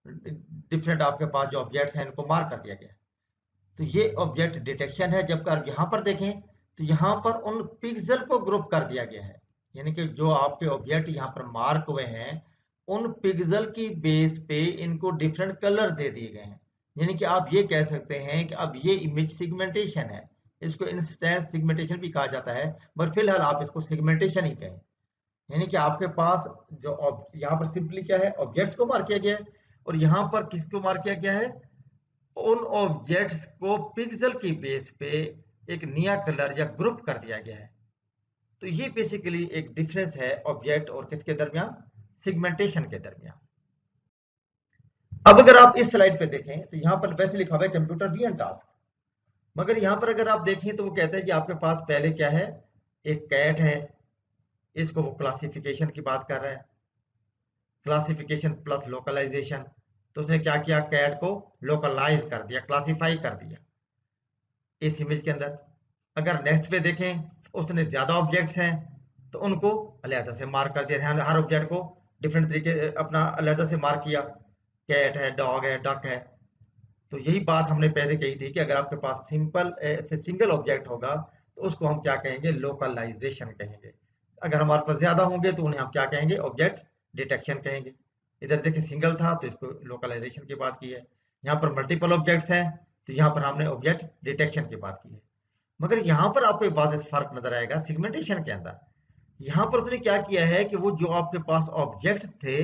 डिफरेंट, आपके पास जो ऑब्जेक्ट्स हैं इनको मार्क कर दिया गया, तो ये ऑब्जेक्ट डिटेक्शन है। जबकि आप यहाँ पर देखें तो यहाँ पर उन पिक्सल को ग्रुप कर दिया गया है, यानी कि जो आपके ऑब्जेक्ट यहाँ पर मार्क हुए हैं उन पिक्सल की बेस पे इनको डिफरेंट कलर दे दिए गए हैं। यानी कि आप ये कह सकते हैं कि अब ये इमेज सिगमेंटेशन है। इसको इंस्टेंस सिगमेंटेशन भी कहा जाता है, पर फिलहाल आप इसको सिगमेंटेशन ही कहें। यानी कि आपके पास जो यहाँ पर सिंपली क्या है, ऑब्जेक्ट्स को मार्क किया गया है, और यहाँ पर किसको मार्क किया गया है, उन ऑब्जेक्ट्स को पिक्सल की बेस पे एक नया कलर या ग्रुप कर दिया गया है। तो ये बेसिकली एक डिफरेंस है ऑब्जेक्ट और किसके दरमियान, सिगमेंटेशन के दरमियान। अब अगर आप इस स्लाइड पे देखें तो यहाँ पर वैसे लिखा हुआ है कंप्यूटर व्यू एंड टास्क, मगर यहाँ पर अगर आप देखें तो वो कहता है कि आपके पास पहले क्या है, एक कैट है, इसको वो क्लासिफिकेशन की बात कर रहा है, क्लासिफिकेशन प्लस लोकलाइजेशन। तो उसने क्या किया, कैट को लोकलाइज कर दिया, क्लासिफाई कर दिया इस इमेज के अंदर। अगर नेक्स्ट पे देखें तो उसने ज्यादा ऑब्जेक्ट्स हैं तो उनको अलहदा से मार्क कर दिया, हर ऑब्जेक्ट को डिफरेंट तरीके अपना अलहदा से मार्क किया, कैट है, डॉग है, डक है। तो यही बात हमने पहले कही थी कि अगर आपके पास सिंगल ऑब्जेक्ट होगा तो उसको हम क्या कहेंगे, लोकलाइजेशन कहेंगे। अगर हमारे पास ज्यादा होंगे तो उन्हें हम क्या कहेंगे, ऑब्जेक्ट डिटेक्शन कहेंगे। इधर देखिए सिंगल था तो इसको लोकलाइजेशन की बात की है, यहाँ पर मल्टीपल ऑब्जेक्ट्स हैं तो यहाँ पर हमने ऑब्जेक्ट डिटेक्शन की बात की है। मगर यहाँ पर आपको एक वाज़ेह फर्क नजर आएगा सिगमेंटेशन के अंदर। यहाँ पर उसने क्या किया है कि वो जो आपके पास ऑब्जेक्ट्स थे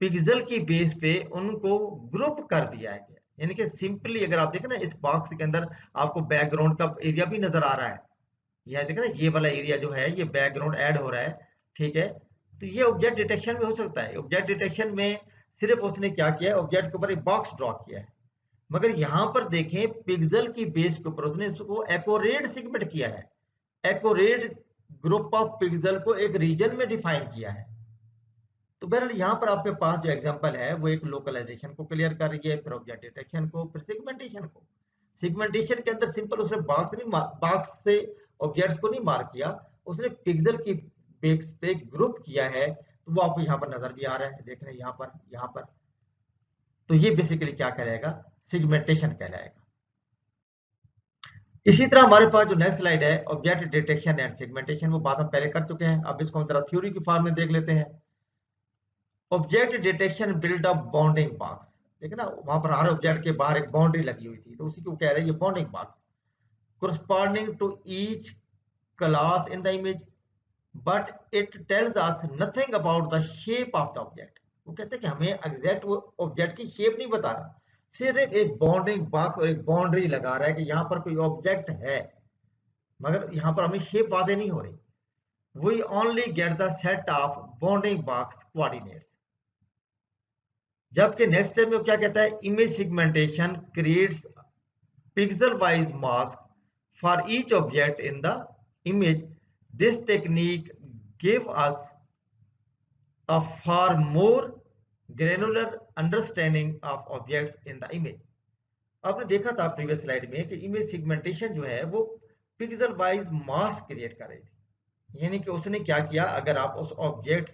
पिक्सल की बेस पे उनको ग्रुप कर दिया है। यानी कि सिंपली अगर आप देखें ना, इस बॉक्स के अंदर आपको बैकग्राउंड का एरिया भी नजर आ रहा है। यहाँ देखें ना, ये वाला एरिया जो है ये बैकग्राउंड ऐड हो रहा है, ठीक है। तो ये ऑब्जेक्ट डिटेक्शन में हो सकता है। ऑब्जेक्ट डिटेक्शन में सिर्फ उसने क्या किया है, ऑब्जेक्ट के ऊपर एक बॉक्स ड्रॉ किया है। मगर यहां पर देखें पिक्सल की बेस के ऊपर उसने इसको एक्यूरेट सेगमेंट किया है, एक्यूरेट ग्रुप ऑफ पिक्सल को एक रीजन में डिफाइन किया है। तो बहरहाल यहाँ पर आपके पास जो एग्जांपल है वो एक लोकलाइजेशन को क्लियर कर रही है, फिर ऑब्जेक्ट डिटेक्शन को, फिर सेगमेंटेशन को। सेगमेंटेशन के अंदर सिंपल उसने बॉक्स से ऑब्जेक्ट्स को नहीं मार्क किया, उसने पिक्सल की बेस पे ग्रुप किया है। तो वो आपको यहाँ पर नजर भी आ रहा है, देख रहे हैं यहाँ पर। तो ये बेसिकली क्या कहलाएगा, सिगमेंटेशन कहलाएगा। इसी तरह हमारे पास जो नेक्स्ट स्लाइड है, ऑब्जेक्ट डिटेक्शन एंड सेगमेंटेशन, वो बात हम पहले कर चुके हैं। अब इसको हम जरा थ्योरी की फॉर्म में देख लेते हैं। Object detection build up bounding box. देखिए ना, वहां पर हर ऑब्जेक्ट के बाहर एक बाउंड्री लगी हुई थी, तो उसी को कह रहे हैं ये bounding box, corresponding to each class in the image, but it tells us nothing about the shape of the object। वो कहते हैं कि हमें एग्जैक्ट वो ऑब्जेक्ट की शेप नहीं बता रहा, सिर्फ एक बाउंडिंग बॉक्स और एक बाउंड्री लगा रहा है कि यहाँ पर कोई ऑब्जेक्ट है, मगर यहाँ पर हमें शेप वाजे नहीं हो रही। We only get the set of bounding box coordinates. जबकि नेक्स्ट स्टेप में क्या कहता है, image segmentation creates pixel wise mask for each object in the image। This technique gave us a far more granular understanding of objects in the image। आपने देखा था previous slide में कि इमेज सिगमेंटेशन जो है वो पिक्सल वाइज मास्क क्रिएट कर रही थी। यानी कि उसने क्या किया, अगर आप उस ऑब्जेक्ट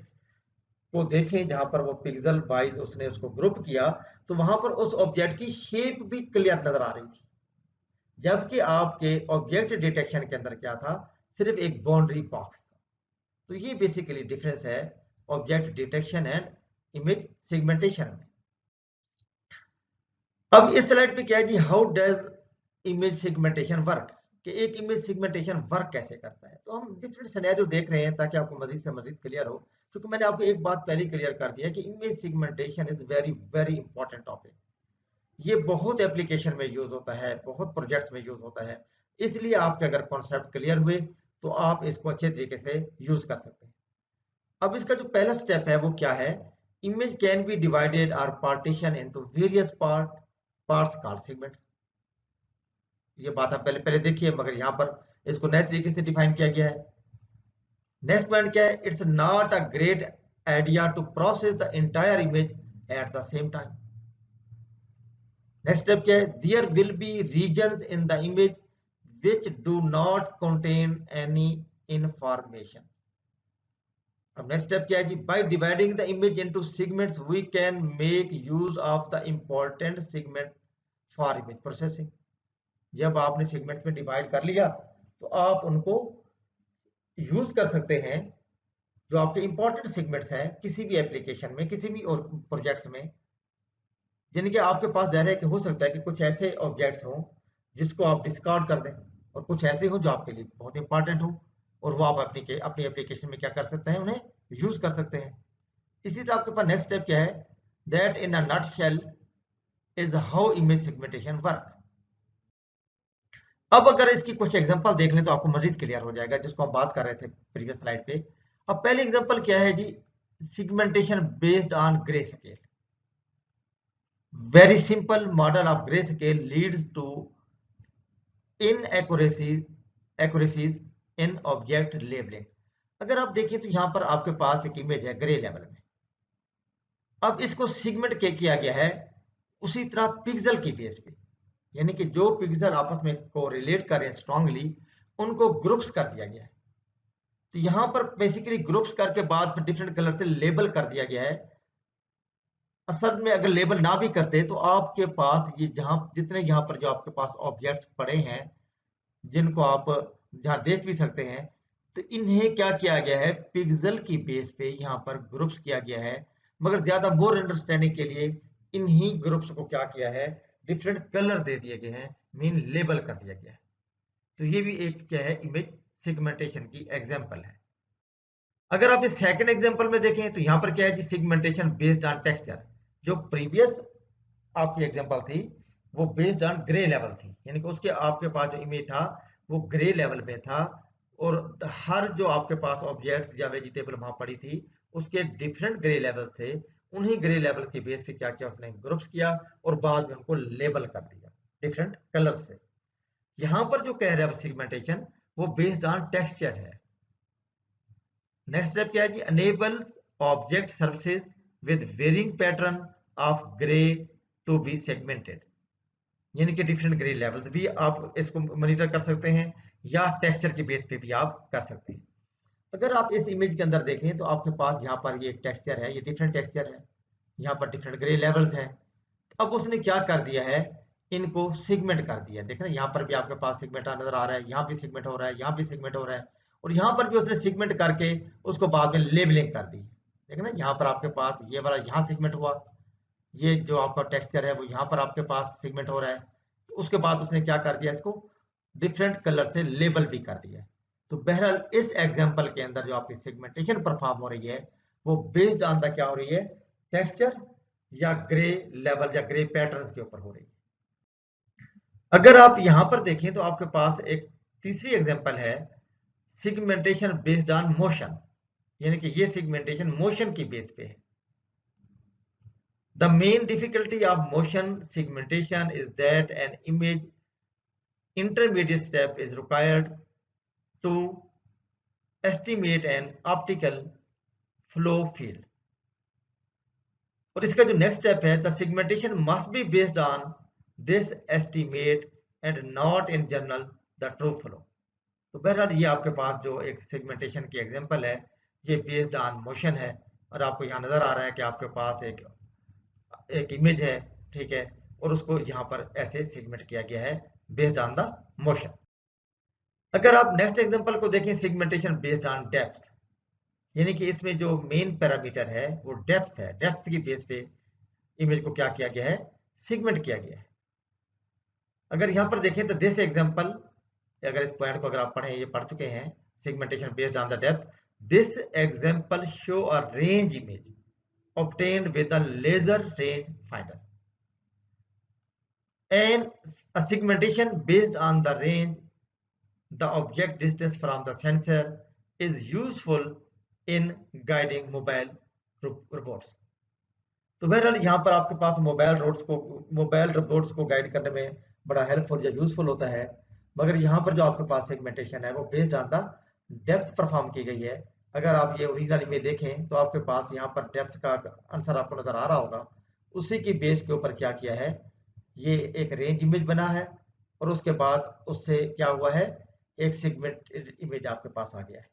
को देखें जहां पर वो पिक्सल वाइज उसने उसको ग्रुप किया, तो वहां पर उस ऑब्जेक्ट की शेप भी क्लियर नजर आ रही थी। जबकि आपके ऑब्जेक्ट डिटेक्शन के अंदर क्या था, सिर्फ एक बाउंड्री बॉक्स था। तो ये बेसिकली डिफरेंस है object detection and image segmentation में। अब इस स्लाइड पे क्या है जी, how does image segmentation work, कि एक इमेज सेगमेंटेशन वर्क कैसे करता है। तो हम डिफरेंट सिनेरियो देख रहे हैं ताकि आपको मजीद से मजीद क्लियर हो, क्योंकि मैंने आपको एक बात पहले क्लियर कर दिया कि image segmentation is very very important topic. ये बहुत एप्लीकेशन में यूज होता है, बहुत प्रोजेक्ट्स में यूज होता है, इसलिए आपके अगर कॉन्सेप्ट क्लियर हुए तो आप इसको अच्छे तरीके से यूज कर सकते हैं। अब इसका जो पहला स्टेप है वो क्या है, इमेज कैन बी डिवाइडेड और partition into various parts called segments. ये बात आप पहले पहले देखिए, मगर यहाँ पर इसको नए तरीके से डिफाइन किया गया है। नेक्स्ट पॉइंट क्या है, it's not a great idea to process the entire image at the same time. Next step क्या है, there will be regions in the image which do not contain any information। अब next step क्या है जी, by dividing the image into segments we can make use of the important segment for image processing. जब आपने segments में divide कर लिया तो आप उनको यूज कर सकते हैं, जो आपके इंपॉर्टेंट सेगमेंट्स हैं किसी भी एप्लीकेशन में, किसी भी और प्रोजेक्ट्स में, जिनके आपके पास ज़ाहिर है कि हो सकता है कि कुछ ऐसे ऑब्जेक्ट्स हों जिसको आप डिस्कार्ड कर दें, और कुछ ऐसे हो जो आपके लिए बहुत इंपॉर्टेंट हो, और वो आप अपनी एप्लीकेशन में क्या कर सकते हैं, उन्हें यूज कर सकते हैं। इसी तरह आपके पास नेक्स्ट स्टेप क्या है, that in a nutshell is how image segmentation work. अब अगर इसकी कुछ एग्जांपल देख लें तो आपको मजीद क्लियर हो जाएगा, जिसको हम बात कर रहे थे प्रीवियस स्लाइड पे। अब पहले एग्जांपल क्या है जी, segmentation based on grey scale. Very simple model of grey scale leads to inaccuracies in object labelling. अगर आप देखिए तो यहां पर आपके पास एक इमेज है ग्रे लेवल में। अब इसको सेगमेंट किया गया है उसी तरह पिक्सल की बेस पे, यानी कि जो पिक्सल आपस में को रिलेट करें स्ट्रांगली, उनको ग्रुप्स कर दिया गया है। तो यहां पर बेसिकली ग्रुप्स करके बाद डिफरेंट कलर से लेबल कर दिया गया है। असल में अगर लेबल ना भी करते तो आपके पास ये जहां जितने यहाँ पर जो आपके पास ऑब्जेक्ट्स पड़े हैं, जिनको आप जहां देख भी सकते हैं, तो इन्हें क्या किया गया है, पिक्सल की बेस पे यहाँ पर ग्रुप्स किया गया है। मगर ज्यादा मोर अंडरस्टैंडिंग के लिए इन्हीं ग्रुप्स को क्या किया है, डिफरेंट कलर दे दिए गए हैं, मीन लेबल कर दिया गया है। तो ये भी एक क्या है, इमेज सेगमेंटेशन की एग्जांपल है। अगर आप इस सेकंड एग्जांपल में देखें तो यहाँ पर क्या है जी, सेगमेंटेशन बेस्ड ऑन टेक्सचर। जो प्रीवियस आपकी एग्जांपल थी वो बेस्ड ऑन ग्रे लेवल थी, यानी कि उसके आपके पास जो इमेज था वो ग्रे लेवल में था, और हर जो आपके पास ऑब्जेक्ट्स या वेजिटेबल वहां पड़ी थी उसके डिफरेंट ग्रे लेवल थे। उन्हीं ग्रे लेवल के बेस पे क्या किया, उसने ग्रुप्स किया और बाद में उनको लेबल कर दिया डिफरेंट कलर से। यहां पर जो कह रहे हैं सेगमेंटेशन वो बेस्ड ऑन टेक्सचर है। नेक्स्ट स्टेप क्या है जी, enables object surfaces with varying pattern of grey to be segmented, यानी कि डिफरेंट ग्रे लेवल भी आप इसको मॉनिटर कर सकते हैं, या टेक्सचर के बेस पे भी आप कर सकते हैं। अगर आप इस इमेज के अंदर देखें तो आपके पास यहाँ पर ये एक टेक्सचर है, ये डिफरेंट टेक्सचर है, यहाँ पर डिफरेंट ग्रे लेवल्स हैं। अब उसने क्या कर दिया है, इनको सेगमेंट कर दिया। देख रहे हैं यहाँ पर भी आपके पास सेगमेंट नजर आ रहा है, यहाँ भी सेगमेंट हो रहा है, यहाँ भी सेगमेंट हो रहा है, और यहाँ पर भी उसने सेगमेंट करके उसको बाद में लेबलिंग कर दी। देख ना, यहाँ पर आपके पास ये वाला यहाँ सेगमेंट हुआ, ये जो आपका टेक्सचर है वो यहाँ पर आपके पास सेगमेंट हो रहा है। तो उसके बाद उसने क्या कर दिया, इसको डिफरेंट कलर से लेबल भी कर दिया। तो बहरहाल इस एग्जांपल के अंदर जो आपकी सेगमेंटेशन परफॉर्म हो रही है वो बेस्ड ऑन द क्या हो रही है, टेक्सचर या ग्रे लेवल या ग्रे पैटर्न्स के ऊपर हो रही है। अगर आप यहां पर देखें तो आपके पास एक तीसरी एग्जांपल है, सेगमेंटेशन बेस्ड ऑन मोशन, यानी कि ये सेगमेंटेशन मोशन की बेस पे है। The main difficulty of motion segmentation is that an image intermediate step is required to estimate an optical flow field। और इसका जो नेक्स्ट स्टेप है, the segmentation must be based on this estimate and not in general the true flow. तो बहरहाल ये आपके पास जो एक सेगमेंटेशन की एग्जांपल है ये बेस्ड ऑन मोशन है, और आपको यहाँ नजर आ रहा है कि आपके पास एक इमेज है, ठीक है, और उसको यहाँ पर ऐसे सेगमेंट किया गया है बेस्ड ऑन द मोशन। अगर आप नेक्स्ट एग्जांपल को देखें, सेगमेंटेशन बेस्ड ऑन डेप्थ, यानी कि इसमें जो मेन पैरामीटर है वो डेप्थ है। डेप्थ की बेस पे इमेज को क्या किया गया है, सेगमेंट किया गया है। अगर यहाँ पर देखें तो दिस एग्जांपल, अगर इस पॉइंट को अगर आप पढ़ें, ये पढ़ चुके हैं, segmentation based on the depth, this example show a range image obtained with a laser range finder, and a segmentation based on the range the object distance from the sensor is useful in guiding mobile robots। तो बहरहाल यहाँ पर आपके पास mobile robots को guide करने में बड़ा helpful या यूजफुल होता है। मगर यहाँ पर जो आपके पास सेगमेंटेशन है वो based on the depth perform की गई है। अगर आप ये ओरिजिनल में देखें तो आपके पास यहाँ पर डेप्थ का आंसर आपको नजर आ रहा होगा। उसी की बेस के ऊपर क्या किया है, ये एक रेंज इमेज बना है और उसके बाद उससे क्या हुआ है, एक सेगमेंट इमेज आपके पास आ गया है।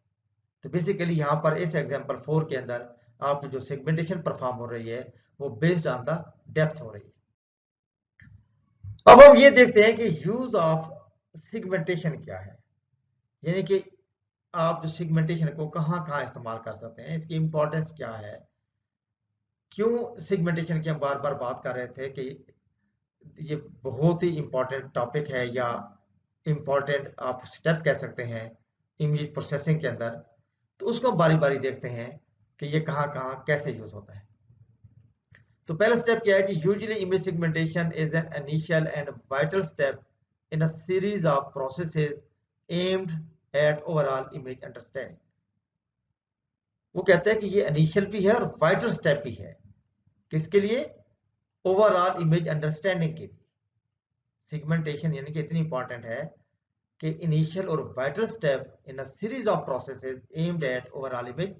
तो बेसिकली यहाँ पर इस एग्जांपल 4 के अंदर आपकी जो सेगमेंटेशन परफॉर्म हो रही है वो बेस्ड ऑन द डेप्थ हो रही है। अब हम ये देखते हैं कि यूज ऑफ सेगमेंटेशन क्या है, यानी कि आप जो सेगमेंटेशन को कहाँ कहाँ इस्तेमाल कर सकते हैं, इसकी इंपॉर्टेंस क्या है, क्यों सेगमेंटेशन की हम बार बार बात कर रहे थे कि ये बहुत ही इंपॉर्टेंट टॉपिक है या इंपॉर्टेंट आप स्टेप कह सकते हैं इमेज प्रोसेसिंग के अंदर। तो उसको बारी बारी देखते हैं कि ये कहाँ कहाँ कैसे यूज होता है। तो पहला स्टेप क्या है कि usually image segmentation is an initial and vital step in a series of processes aimed at overall image understanding. वो कहते हैं कि ये इनिशियल भी है और वाइटल स्टेप भी है, किसके लिए, ओवरऑल इमेज अंडरस्टैंडिंग के लिए। सेगमेंटेशन यानी कि इतनी इंपॉर्टेंट है कि इनिशियल और vital step in a series of processes aimed at overall image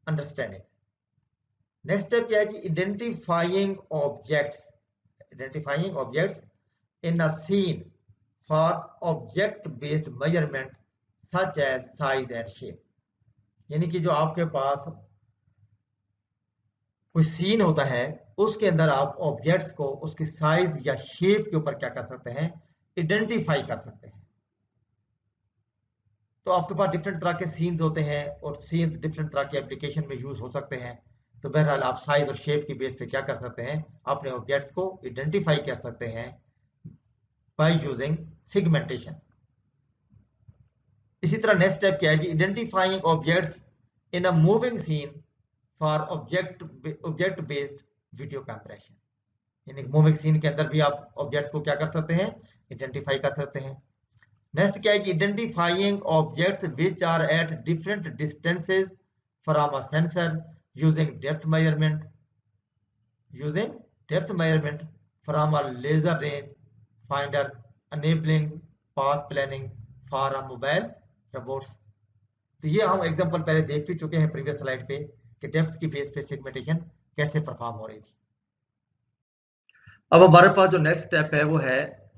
understanding. Next step क्या है कि identifying objects in a scene for object based measurement such as size and shape. यानी कि जो आपके पास कोई सीन होता है उसके अंदर आप ऑब्जेक्ट्स को उसकी साइज या शेप के ऊपर क्या कर सकते हैं, आइडेंटिफाई कर सकते हैं। तो आपके पास डिफरेंट तरह के सीन्स होते हैं और सीन्स डिफरेंट तरह के एप्लीकेशन में यूज हो सकते हैं। तो बहरहाल आप साइज और शेप की बेस पे क्या कर सकते हैं, अपने ऑब्जेक्ट्स को आइडेंटिफाई कर सकते हैं बाय यूजिंग सेगमेंटेशन। इसी तरह नेक्स्ट स्टेप क्या है कि identifying objects in a moving scene for object based video compression. यानी मूविंग सीन के अंदर भी आप ऑब्जेक्ट्स को क्या कर सकते हैं, आइडेंटिफाई कर सकते हैं। नेक्स्ट क्या है कि identifying objects which are at different distances from a sensor using depth measurement from a laser range finder enabling path planning for a mobile robots। तो ये हम एग्जांपल पहले देख भी चुके हैं प्रीवियस स्लाइड पे कि डेप्थ की बेस पे सेगमेंटेशन कैसे परफॉर्म हो रही थी। अब हमारे पास जो नेक्स्ट स्टेप है वो है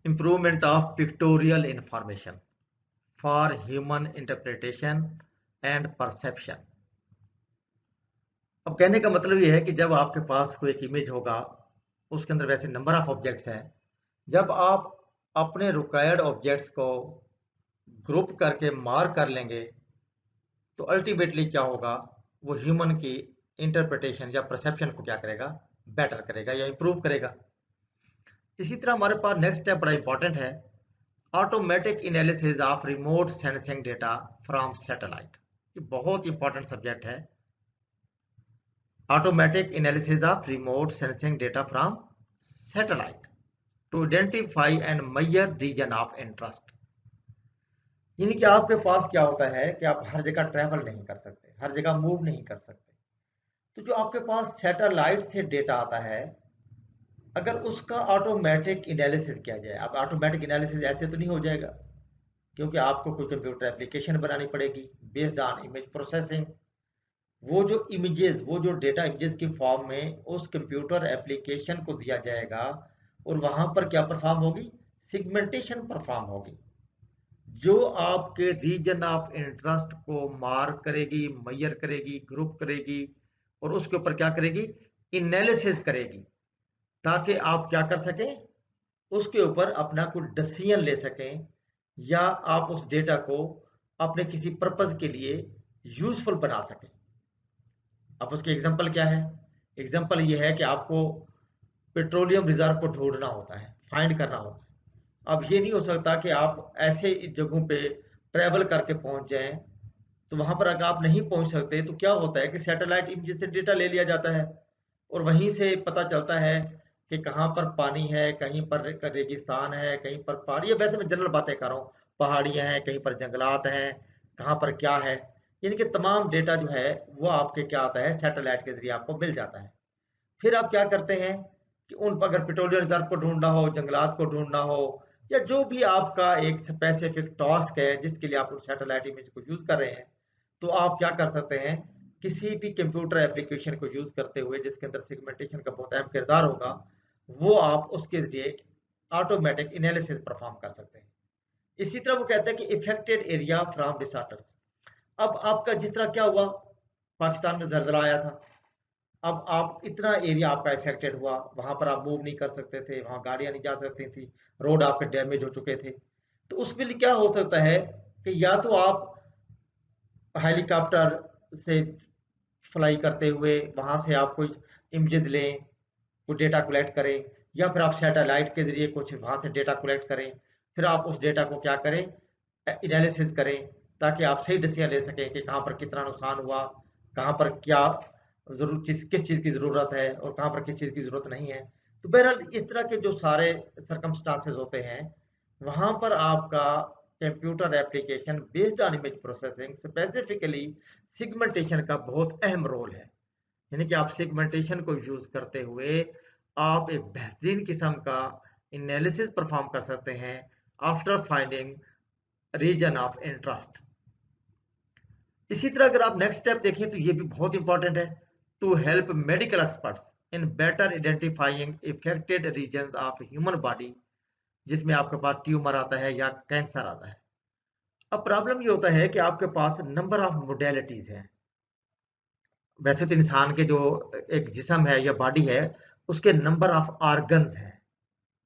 improvement of pictorial information for human interpretation and perception. अब कहने का मतलब ये है कि जब आपके पास कोई एक इमेज होगा उसके अंदर वैसे नंबर ऑफ ऑब्जेक्ट्स हैं, जब आप अपने रिक्वायर्ड ऑब्जेक्ट्स को ग्रुप करके मार्क कर लेंगे तो अल्टीमेटली क्या होगा, वो ह्यूमन की इंटरप्रिटेशन या परसेप्शन को क्या करेगा, बेटर करेगा या इंप्रूव करेगा। इसी तरह हमारे पास नेक्स्ट स्टेप बड़ा इंपॉर्टेंट है, automatic analysis of remote sensing data from satellite. ये बहुत इंपॉर्टेंट सब्जेक्ट है, automatic analysis of remote sensing data from satellite to identify and measure region of interest. यानी कि आपके पास क्या होता है कि आप हर जगह ट्रैवल नहीं कर सकते, हर जगह मूव नहीं कर सकते। तो जो आपके पास सैटेलाइट से डेटा आता है, अगर उसका ऑटोमेटिक एनालिसिस किया जाए, अब ऑटोमेटिक एनालिसिस ऐसे तो नहीं हो जाएगा क्योंकि आपको कोई कंप्यूटर एप्लीकेशन बनानी पड़ेगी बेस्ड ऑन इमेज प्रोसेसिंग। वो जो इमेजेस, वो जो डेटा इमेजेस की फॉर्म में उस कंप्यूटर एप्लीकेशन को दिया जाएगा और वहां पर क्या परफॉर्म होगी, सेगमेंटेशन परफॉर्म होगी, जो आपके रीजन ऑफ इंटरेस्ट को मार्क करेगी, मेजर करेगी, ग्रुप करेगी और उसके ऊपर क्या करेगी, एनालिसिस करेगी, ताकि आप क्या कर सकें, उसके ऊपर अपना कुछ डिसीजन ले सकें या आप उस डेटा को अपने किसी पर्पज के लिए यूजफुल बना सके। अब उसके एग्जांपल क्या है? एग्जांपल ये है कि आपको पेट्रोलियम रिजर्व को ढूंढना होता है, फाइंड करना होता है। अब ये नहीं हो सकता कि आप ऐसे जगहों पे ट्रैवल करके पहुंच जाएं, तो वहां पर अगर आप नहीं पहुंच सकते तो क्या होता है कि सैटेलाइट इमेज से डेटा ले लिया जाता है और वहीं से पता चलता है कि कहाँ पर पानी है, कहीं पर रेगिस्तान है, कहीं पर पहाड़ी है। वैसे मैं जनरल बातें कर रहा हूँ, पहाड़ियाँ हैं, कहीं पर जंगलात हैं, कहाँ पर क्या है, यानी कि तमाम डेटा जो है वो आपके क्या आता है, सैटेलाइट के जरिए आपको मिल जाता है। फिर आप क्या करते हैं कि उन पर अगर पेट्रोलियम रिजर्व को ढूंढना हो, जंगलात को ढूंढना हो, या जो भी आपका एक स्पेसिफिक टास्क है जिसके लिए आप उस सैटेलाइट इमेज को यूज कर रहे हैं, तो आप क्या कर सकते हैं, किसी भी कंप्यूटर एप्लीकेशन को यूज करते हुए जिसके अंदर सेगमेंटेशन का बहुत अहम किरदार होगा, वो आप उसके जरिए ऑटोमेटिक एनालिसिस परफॉर्म कर सकते हैं। इसी तरह वो कहते हैं कि इफेक्टेड एरिया फ्रॉम डिसास्टर्स। अब आपका जिस तरह क्या हुआ, पाकिस्तान में जलजला आया था, अब आप इतना एरिया आपका इफेक्टेड हुआ, वहां पर आप मूव नहीं कर सकते थे, वहां गाड़ियां नहीं जा सकती थी, रोड आपके डैमेज हो चुके थे। तो उसके लिए क्या हो सकता है कि या तो आप हेलीकॉप्टर से फ्लाई करते हुए वहां से आप कोई इमेजेस लें, कुछ डेटा कलेक्ट करें, या फिर आप सैटेलाइट के जरिए कुछ वहां से डेटा कलेक्ट करें, फिर आप उस डेटा को क्या करें, एनालिसिस करें, ताकि आप सही डिसीजन ले सकें कि कहाँ पर कितना नुकसान हुआ, कहाँ पर क्या जरूर किस चीज़ की ज़रूरत है और कहाँ पर किस चीज़ की ज़रूरत नहीं है। तो बहरहाल इस तरह के जो सारे सरकमस्टांसेस होते हैं, वहाँ पर आपका computer application based on image processing specifically segmentation का बहुत अहम रोल है। यानी कि आप सेगमेंटेशन को यूज करते हुए आप एक बेहतरीन किस्म का एनालिसिस परफॉर्म कर सकते हैं after finding region of interest. इसी तरह अगर आप नेक्स्ट स्टेप देखें तो ये भी बहुत इंपॉर्टेंट है, to help medical experts in better identifying affected regions of human body, जिसमें आपके पास ट्यूमर आता है या कैंसर आता है। अब प्रॉब्लम ये होता है कि आपके पास नंबर ऑफ मोडेलिटीज हैं। वैसे तो इंसान के जो एक जिस्म है या बॉडी है, उसके नंबर ऑफ ऑर्गन्स हैं।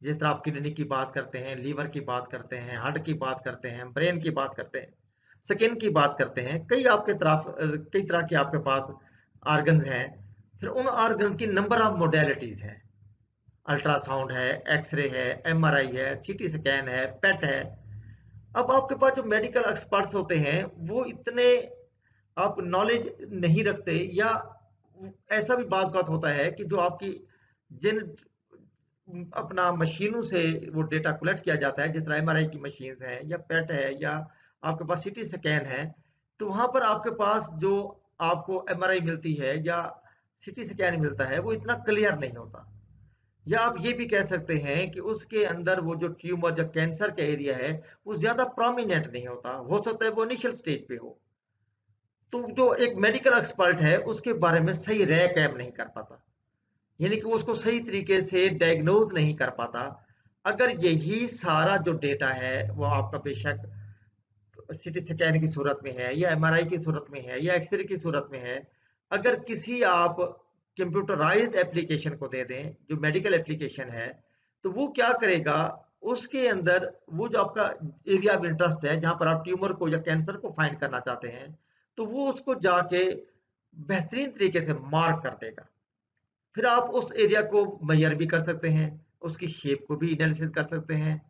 जिस तरह आप किडनी की बात करते हैं, लीवर की बात करते हैं, हार्ट की बात करते हैं, ब्रेन की बात करते हैं, स्किन की बात करते हैं, कई तरह के आपके पास ऑर्गन्स हैं। फिर उन ऑर्गन्स की नंबर ऑफ मोडेलिटीज हैं, अल्ट्रासाउंड है, एक्सरे है, एमआरआई है, सीटी स्कैन है, पेट है। अब आपके पास जो मेडिकल एक्सपर्ट्स होते हैं वो इतने आप नॉलेज नहीं रखते, या ऐसा भी बात बात होता है कि जो आपकी जिन अपना मशीनों से वो डेटा कलेक्ट किया जाता है, जिस तरह एमआरआई की मशीन है या पेट है या आपके पास सीटी स्कैन है, तो वहां पर आपके पास जो आपको एमआरआई मिलती है या सीटी स्कैन मिलता है वो इतना क्लियर नहीं होता। या आप ये भी कह सकते हैं कि उसके अंदर वो जो ट्यूमर या कैंसर का एरिया है वो ज्यादा प्रोमिनेंट नहीं होता, हो सकता है वो इनिशियल स्टेज पे हो। तो जो एक मेडिकल एक्सपर्ट है उसके बारे में सही राय कायम नहीं कर पाता, यानी कि वो उसको सही तरीके से डायग्नोज नहीं कर पाता। अगर यही सारा जो डेटा है वो आपका बेशक सीटी स्कैन की सूरत में है या एमआरआई की सूरत में है या एक्सरे की सूरत में है, अगर किसी आप कंप्यूटराइज्ड एप्लीकेशन को दे दें जो मेडिकल एप्लीकेशन है, तो वो क्या करेगा, उसके अंदर वो जो आपका एरिया ऑफ इंटरेस्ट है जहां पर आप ट्यूमर को या कैंसर को फाइंड करना चाहते हैं, तो वो उसको जाके बेहतरीन तरीके से मार्क कर देगा। फिर आप उस एरिया को मेजर भी कर सकते हैं, उसकी शेप को भी एनालिसिस कर सकते हैं।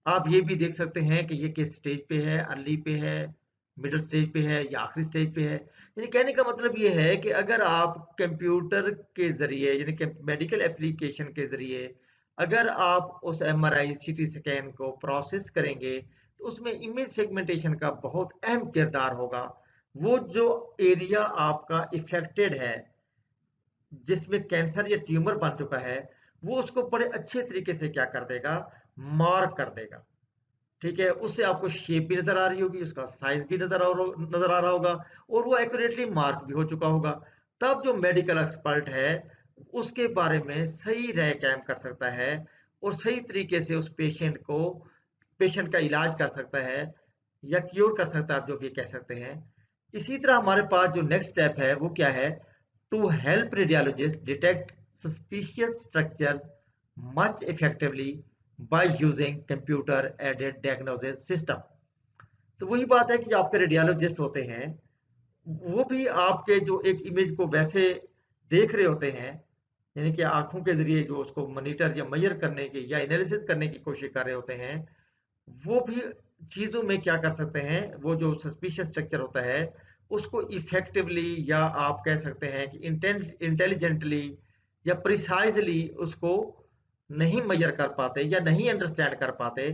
आप ये भी देख सकते हैं कि ये किस स्टेज पे है, अर्ली पे है, मिडिल स्टेज पे है या आखिरी स्टेज पे है। यानी कहने का मतलब ये है कि अगर आप कंप्यूटर के ज़रिए यानी कि मेडिकल एप्लीकेशन के ज़रिए अगर आप उस एमआरआई सीटी स्कैन को प्रोसेस करेंगे, तो उसमें इमेज सेगमेंटेशन का बहुत अहम किरदार होगा। वो जो एरिया आपका इफेक्टेड है, जिसमें कैंसर या ट्यूमर बन चुका है, वो उसको बड़े अच्छे तरीके से क्या कर देगा, मार्क कर देगा। ठीक है, उससे आपको शेप भी नजर आ रही होगी, उसका साइज भी नजर आ रहा होगा, और वो एक्यूरेटली मार्क भी हो चुका होगा। तब जो मेडिकल एक्सपर्ट है उसके बारे में सही राय कायम कर सकता है और सही तरीके से उस पेशेंट का इलाज कर सकता है या क्योर कर सकता है, आप जो भी कह सकते हैं। इसी तरह हमारे पास जो नेक्स्ट स्टेप है वो क्या है, to help radiologist detect suspicious structures much effectively by using computer aided diagnosis system. तो वही बात है कि जो आपके रेडियोलॉजिस्ट होते हैं वो भी आपके जो एक इमेज को वैसे देख रहे होते हैं, यानी कि आंखों के जरिए जो उसको मॉनिटर या मेजर करने की या एनालिसिस करने की कोशिश कर रहे होते हैं, वो भी चीज़ों में क्या कर सकते हैं, वो जो सस्पिशियस स्ट्रक्चर होता है उसको इफेक्टिवली या आप कह सकते हैं कि इंटेलिजेंटली या प्रिसाइजली उसको नहीं मेजर कर पाते या नहीं अंडरस्टैंड कर पाते।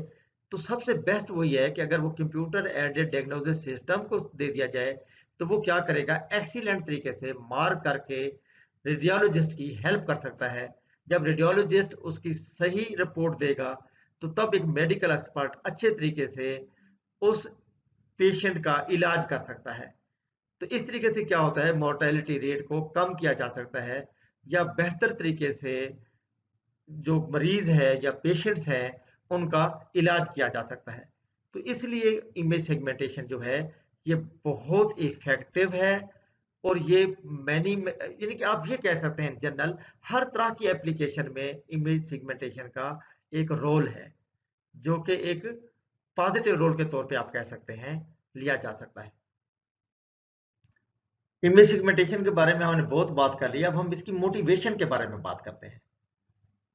तो सबसे बेस्ट वही है कि अगर वो कंप्यूटर एडेड डायग्नोसिस सिस्टम को दे दिया जाए, तो वो क्या करेगा, एक्सीलेंट तरीके से मार्क करके रेडियोलॉजिस्ट की हेल्प कर सकता है। जब रेडियोलॉजिस्ट उसकी सही रिपोर्ट देगा, तो तब एक मेडिकल एक्सपर्ट अच्छे तरीके से उस पेशेंट का इलाज कर सकता है। तो इस तरीके से क्या होता है, मोर्टेलिटी रेट को कम किया जा सकता है या बेहतर तरीके से जो मरीज है या पेशेंट्स हैं उनका इलाज किया जा सकता है। तो इसलिए इमेज सेगमेंटेशन जो है ये बहुत इफेक्टिव है। और ये मैनी यानी कि आप ये कह सकते हैं जनरल हर तरह की एप्लीकेशन में इमेज सेगमेंटेशन का एक रोल है, जो कि एक पॉजिटिव रोल के तौर पे आप कह सकते हैं लिया जा सकता है। इमेज सेगमेंटेशन के बारे में हमने बहुत बात कर ली, अब हम इसकी मोटिवेशन के बारे में बात करते हैं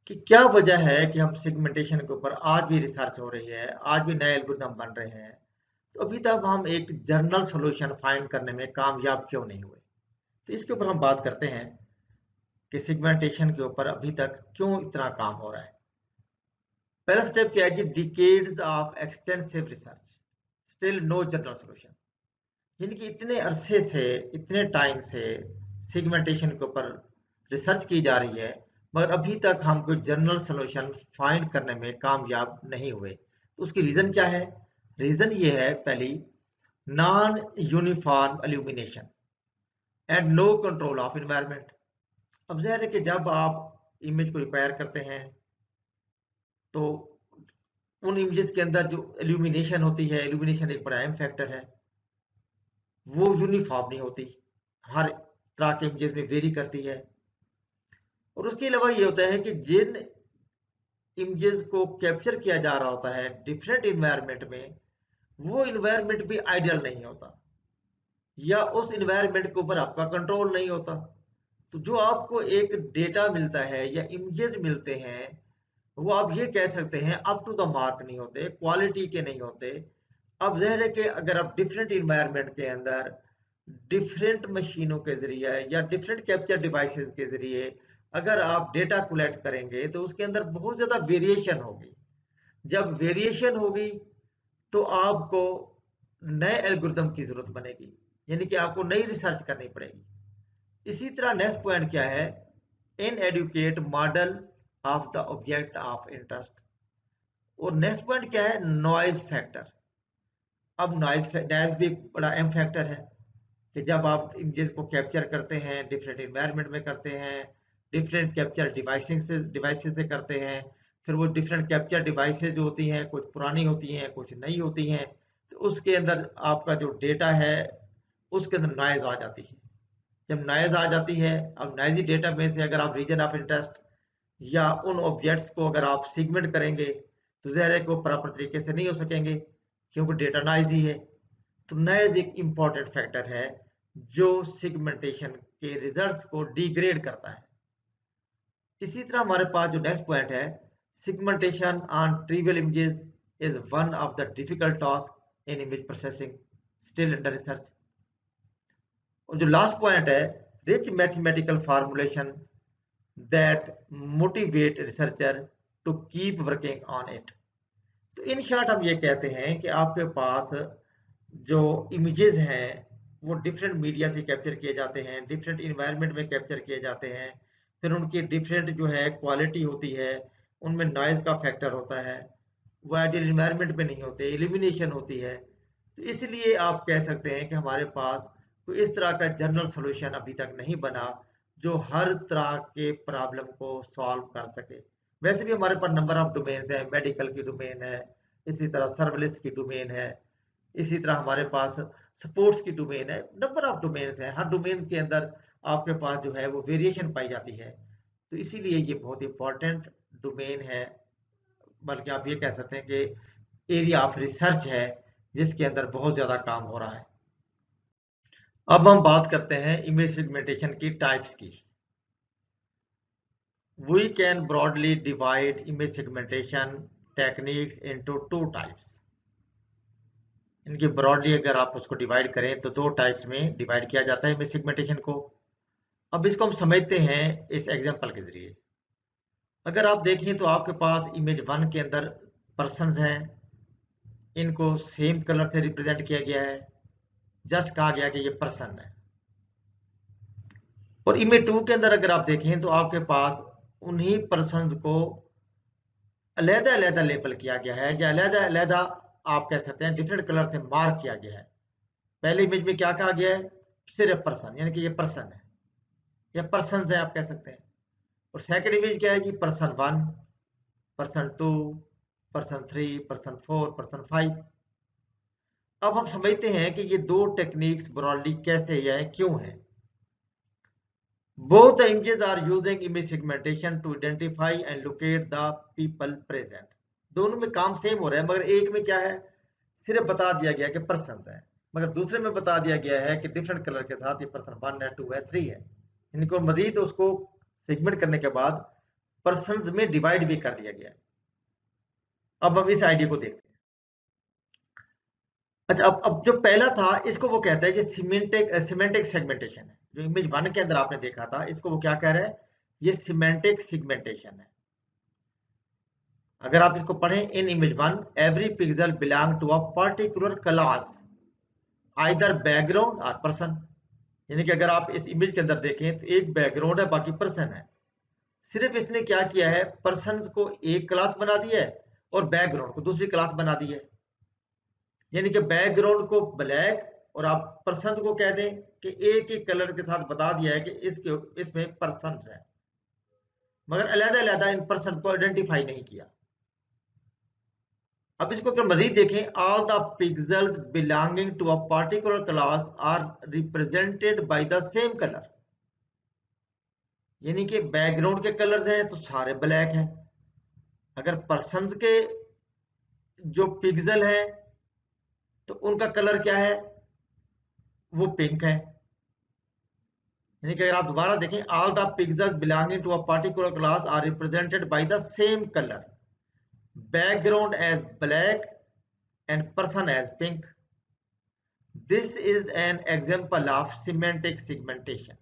कि क्या वजह है कि हम सेगमेंटेशन के ऊपर आज भी रिसर्च हो रही है, आज भी नए एल्गोरिथम बन रहे हैं, तो अभी तक हम एक जनरल सॉल्यूशन फाइंड करने में कामयाब क्यों नहीं हुए। तो इसके ऊपर हम बात करते हैं कि सेगमेंटेशन के ऊपर अभी तक क्यों इतना काम हो रहा है। पहला स्टेप क्या है कि decades of extensive research still no general solution, यानी कि इतने अरसे से, इतने टाइम से सेगमेंटेशन के ऊपर रिसर्च की जा रही है, मगर अभी तक हम कोई जनरल सॉल्यूशन फाइंड करने में कामयाब नहीं हुए। तो उसकी रीजन क्या है? रीजन ये है, पहली, non uniform illumination and no control of environment. अब ज़ाहिर है कि जब आप इमेज को रिक्वायर करते हैं, तो उन इमेजेस के अंदर जो इल्यूमिनेशन होती है, इल्यूमिनेशन एक बड़ा अहम फैक्टर है, वो यूनिफॉर्म नहीं होती, हर तरह के इमेजेस में वेरी करती है। और उसके अलावा ये होता है कि जिन इमेजेस को कैप्चर किया जा रहा होता है डिफरेंट इन्वायरमेंट में, वो इन्वायरमेंट भी आइडियल नहीं होता या उस इन्वायरमेंट के ऊपर आपका कंट्रोल नहीं होता। तो जो आपको एक डेटा मिलता है या इमेजेस मिलते हैं, वो आप ये कह सकते हैं अप टू द मार्क नहीं होते, क्वालिटी के नहीं होते। अब ज़ाहिर है कि अगर आप डिफरेंट इन्वायरमेंट के अंदर डिफरेंट मशीनों के ज़रिए या डिफरेंट कैप्चर डिवाइसेस के ज़रिए अगर आप डेटा कलेक्ट करेंगे, तो उसके अंदर बहुत ज़्यादा वेरिएशन होगी। जब वेरिएशन होगी, तो आपको नए एल्गोरिदम की ज़रूरत बनेगी, यानी कि आपको नई रिसर्च करनी पड़ेगी। इसी तरह नेक्स्ट पॉइंट क्या है, inadequate model of the object of interest. और नेक्स्ट पॉइंट क्या है, नॉइज फैक्टर। अब नॉइज भी बड़ा अहम फैक्टर है कि जब आप इमेजेस को कैप्चर करते हैं, डिफरेंट इन्वायरमेंट में करते हैं, डिफरेंट कैप्चर डिवाइसेस से करते हैं, फिर वो डिफरेंट कैप्चर डिवाइसेस जो होती हैं, कुछ पुरानी होती हैं, कुछ नई होती हैं, तो उसके अंदर आपका जो डेटा है उसके अंदर नॉइज आ जाती है। जब नॉइज आ जाती है, अब नॉइजी डेटा में से अगर आप रीजन ऑफ इंटरेस्ट या उन ऑब्जेक्ट्स को अगर आप सेगमेंट करेंगे, तो ज़ाहिर है कि वो प्रॉपर तरीके से नहीं हो सकेंगे, क्योंकि डेटा नॉइजी है। तो नॉइज एक इम्पॉर्टेंट फैक्टर है जो सेगमेंटेशन के रिजल्ट्स को डिग्रेड करता है। इसी तरह हमारे पास जो नेक्स्ट पॉइंट है, segmentation on trivial images is one of the difficult task in image processing, still under research. और जो लास्ट पॉइंट है, rich mathematical formulation that motivate researcher to keep working on it. तो in short हम ये कहते हैं कि आपके पास जो इमेजेस हैं वो डिफरेंट मीडिया से कैप्चर किए जाते हैं, डिफरेंट इन्वायरमेंट में कैप्चर किए जाते हैं, फिर उनकी डिफरेंट जो है क्वालिटी होती है, उनमें नॉइज का फैक्टर होता है, वो आइडियल इन्वायरमेंट में नहीं होते, इल्यूमिनेशन होती है। तो इसलिए आप कह सकते हैं कि हमारे पास कोई इस तरह का जनरल सॉल्यूशन अभी तक नहीं बना जो हर तरह के प्रॉब्लम को सॉल्व कर सके। वैसे भी हमारे पास नंबर ऑफ डोमेन है, मेडिकल की डोमेन है, इसी तरह सर्विस की डोमेन है, इसी तरह हमारे पास स्पोर्ट्स की डोमेन है, नंबर ऑफ डोमेन है। हर डोमेन के अंदर आपके पास जो है वो वेरिएशन पाई जाती है। तो इसीलिए ये बहुत इंपॉर्टेंट डोमेन है, बल्कि आप ये कह सकते हैं कि एरिया ऑफ रिसर्च है जिसके अंदर बहुत ज़्यादा काम हो रहा है। अब हम बात करते हैं इमेज सेगमेंटेशन की टाइप्स की। We can broadly divide image segmentation techniques into two types. इनकी ब्रॉडली अगर आप उसको डिवाइड करें तो दो टाइप्स में डिवाइड किया जाता है इमेज सेगमेंटेशन को। अब इसको हम समझते हैं इस एग्जांपल के जरिए। अगर आप देखें तो आपके पास इमेज 1 के अंदर पर्सन्स हैं, इनको सेम कलर से रिप्रेजेंट किया गया है, जस्ट कहा गया कि ये पर्सन है। और इमेज 2 के अंदर अगर आप देखें तो आपके पास उन्हीं पर्सन्स को अलहदा अलहदा लेबल किया गया है, या अलहदा अलहदा आप कह सकते हैं डिफरेंट कलर से मार्क किया गया है। पहले इमेज में क्या कहा गया है? सिर्फ पर्सन, यानी कि ये पर्सन है या पर्सन है आप कह सकते हैं। और सेकंड इमेज क्या है जी? Person 1, person 2, person 3, person 4, person 5। अब हम समझते हैं कि ये दो टेक्निक्स ब्रॉडली कैसे या क्यों है। Both the images are using image segmentation to identify and locate the people present. दोनों में काम सेम हो रहा है, मगर एक में क्या है? सिर्फ बता दिया गया कि पर्सन है, मगर दूसरे में बता दिया गया है कि डिफरेंट कलर के साथ ये पर्सन 1 है, 2 है, 3 है। इनको मजीद उसको सेगमेंट करने के बाद पर्सन्स में डिवाइड भी कर दिया गया है। अब हम इस आइडिया को देखते हैं। अच्छा, अब जो पहला था इसको वो कहता है कि सिमेंटिक सेगमेंटेशन है। जो इमेज 1 के अंदर आपने देखा था इसको वो क्या कह रहा है? ये सिमेंटिक सेगमेंटेशन है। अगर आप इसको पढ़ें, in image 1 every pixel belong to a particular class either background और पर्सन। यानी कि अगर आप इस इमेज के अंदर देखें तो एक बैकग्राउंड है, बाकी पर्सन है। सिर्फ इसने क्या किया है? पर्सन को एक क्लास बना दिया है और बैकग्राउंड को दूसरी क्लास बना दी है। यानी कि बैकग्राउंड को ब्लैक और आप पर्सन को कह दें कि एक ही कलर के साथ बता दिया है कि इसमें पर्सन है, मगर अलग अलग इन पर्सन को आइडेंटिफाई नहीं किया। अब इसको अगर मजीद देखें, all the pixels belonging to a particular class are represented by the same colour. यानी कि बैकग्राउंड के कलर्स हैं तो सारे ब्लैक हैं, अगर पर्सन्स के जो पिक्सल है तो उनका कलर क्या है? वो पिंक है। यानी कि अगर आप दोबारा देखें, all the pixels belonging to a particular class are represented by the same colour, background as black and person as pink. This is an example of semantic segmentation.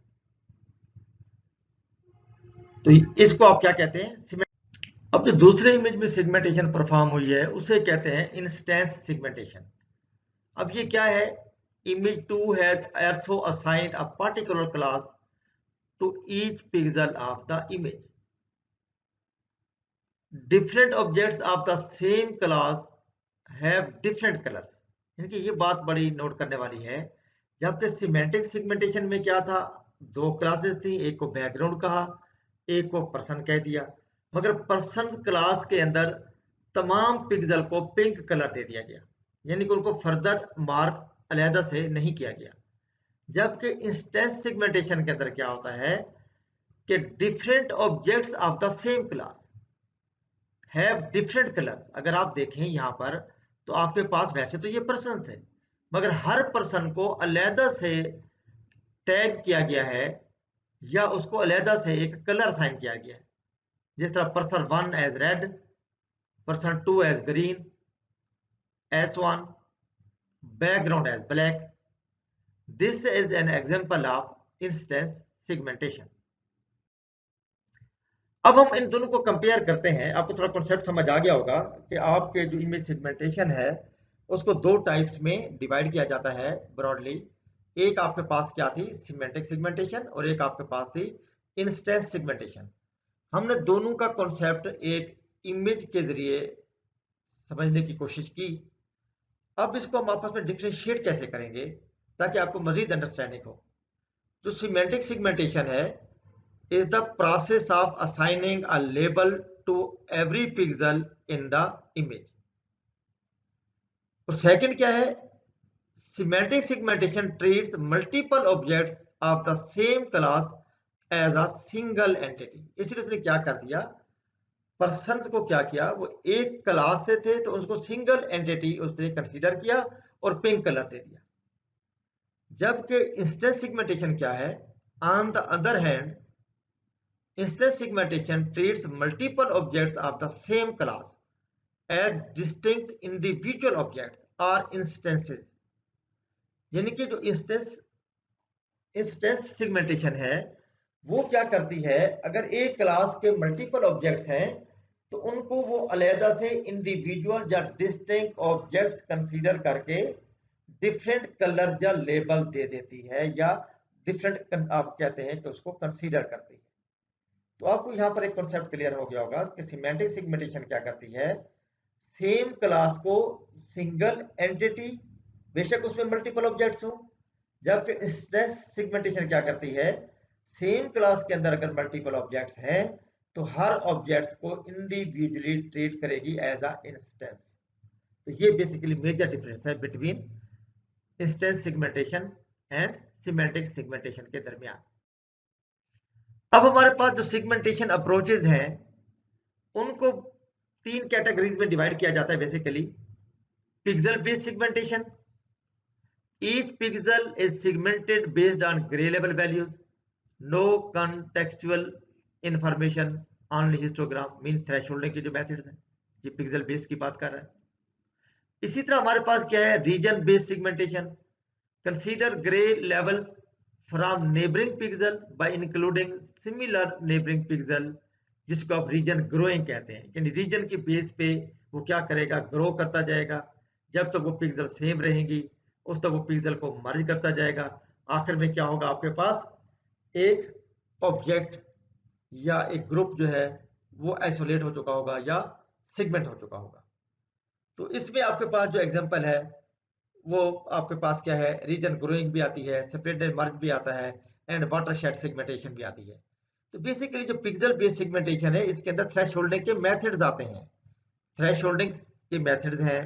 तो इसको आप क्या कहते हैं? अब जो दूसरे इमेज में सेगमेंटेशन परफॉर्म हुई है उसे कहते हैं इंस्टेंस सेगमेंटेशन। अब ये क्या है? image 2 has also assigned a particular class to each pixel of the image. Different objects of the same class have different colors. यानी कि ये बात बड़ी नोट करने वाली है। जबकि सिमेंटिक सेगमेंटेशन में क्या था? दो क्लासेस थी, एक को बैकग्राउंड कहा, एक को पर्सन कह दिया। मगर पर्सन क्लास के अंदर तमाम पिक्सल को पिंक कलर दे दिया गया, यानी कि उनको फर्दर मार्क अलहदा से नहीं किया गया। जबकि इंस्टेंस सेगमेंटेशन के अंदर क्या होता है कि different objects of the same class have different colours. अगर आप देखें यहां पर तो आपके पास वैसे तो ये पर्सन है, मगर हर पर्सन को अलहदा से टैग किया गया है या उसको अलहदा से एक कलर साइन किया गया है। जिस तरह person 1 as red, person 2 as green, S1, background as black. This is an example of instance segmentation. अब हम इन दोनों को कंपेयर करते हैं। आपको थोड़ा कॉन्सेप्ट समझ आ गया होगा कि आपके जो इमेज सेगमेंटेशन है उसको दो टाइप्स में डिवाइड किया जाता है ब्रॉडली। एक आपके पास क्या थी? सिमेंटिक सेगमेंटेशन, और एक आपके पास थी इंस्टेंस सेगमेंटेशन। हमने दोनों का कॉन्सेप्ट एक इमेज के जरिए समझने की कोशिश की। अब इसको हम आपस में डिफरेंशिएट कैसे करेंगे ताकि आपको मजीद अंडरस्टैंडिंग हो। जो सिमेंटिक सेगमेंटेशन है is the process of assigning a label to every pixel in the image. और सेकंड क्या है? semantic segmentation treats multiple objects of the same class as a single entity. इसलिए उसने क्या कर दिया? पर्सन्स को क्या किया? वो एक क्लास से थे तो उसको सिंगल एंटिटी उसने कंसीडर किया और पिंक कलर दे दिया। जबकि इंस्टेंस सेगमेंटेशन क्या है? On the other hand, instance segmentation treats multiple objects of the same class as distinct individual objects और इंस्टेंसेस। यानी कि जो इंस्टेंस सेगमेंटेशन है वो क्या करती है, अगर एक क्लास के मल्टीपल ऑब्जेक्ट्स हैं तो उनको वो अलहदा से इंडिविजुअल या डिस्टिंक्ट ऑब्जेक्ट्स कंसीडर करके डिफरेंट कलर या लेबल दे देती है, या डिफरेंट आप कहते हैं कि उसको कंसीडर करती है। तो आपको यहाँ पर एक कॉन्सेप्ट क्लियर हो गया होगा कि सिमेंटिक सेगमेंटेशन क्या करती है, सेम क्लास को सिंगल एंटिटी, बेशक उसमें मल्टीपल ऑब्जेक्ट्स हो, जबकि इंस्टेंस सेगमेंटेशन क्या करती है, सेम क्लास के अंदर अगर मल्टीपल ऑब्जेक्ट्स हैं तो हर ऑब्जेक्ट्स को इंडिविजुअली ट्रीट करेगी एज अ इंस्टेंस। तो ये बेसिकली मेजर डिफरेंस है between instance segmentation and semantic segmentation के दरमियान। अब हमारे पास जो सेगमेंटेशन अप्रोचेज हैं उनको तीन कैटेगरीज में डिवाइड किया जाता है basically. Pixel based segmentation, each pixel is segmented based on gray level values, no contextual information, only histogram, mean thresholding के जो मेथड्स हैं, ये पिक्सेल बेस्ड की बात कर रहा है। इसी तरह हमारे पास क्या है, region based segmentation, consider grey levels from neighbouring pixel by including similar neighbouring pixel, जिसको आप रीजन ग्रोइंग कहते हैं। यानी रीजन के बेस पे वो क्या करेगा, ग्रो करता जाएगा, जब तक वो पिक्सल सेम रहेंगी उस तक वो पिक्सल को मर्ज करता जाएगा। आखिर में क्या होगा, आपके पास एक ऑब्जेक्ट या एक ग्रुप जो है वो आइसोलेट हो चुका होगा या सेगमेंट हो चुका होगा। तो इसमें आपके पास जो एग्जांपल है वो आपके पास क्या है, रीजन ग्रोइंग भी आती है, सेपरेटेड मर्ज भी आता है, एंड वाटरशेड सेगमेंटेशन भी आती है। तो बेसिकली जो पिक्सेल बेस्ड सेगमेंटेशन है इसके अंदर थ्रेशोल्डिंग के मेथड्स आते हैं, थ्रेशोल्डिंग के मेथड्स हैं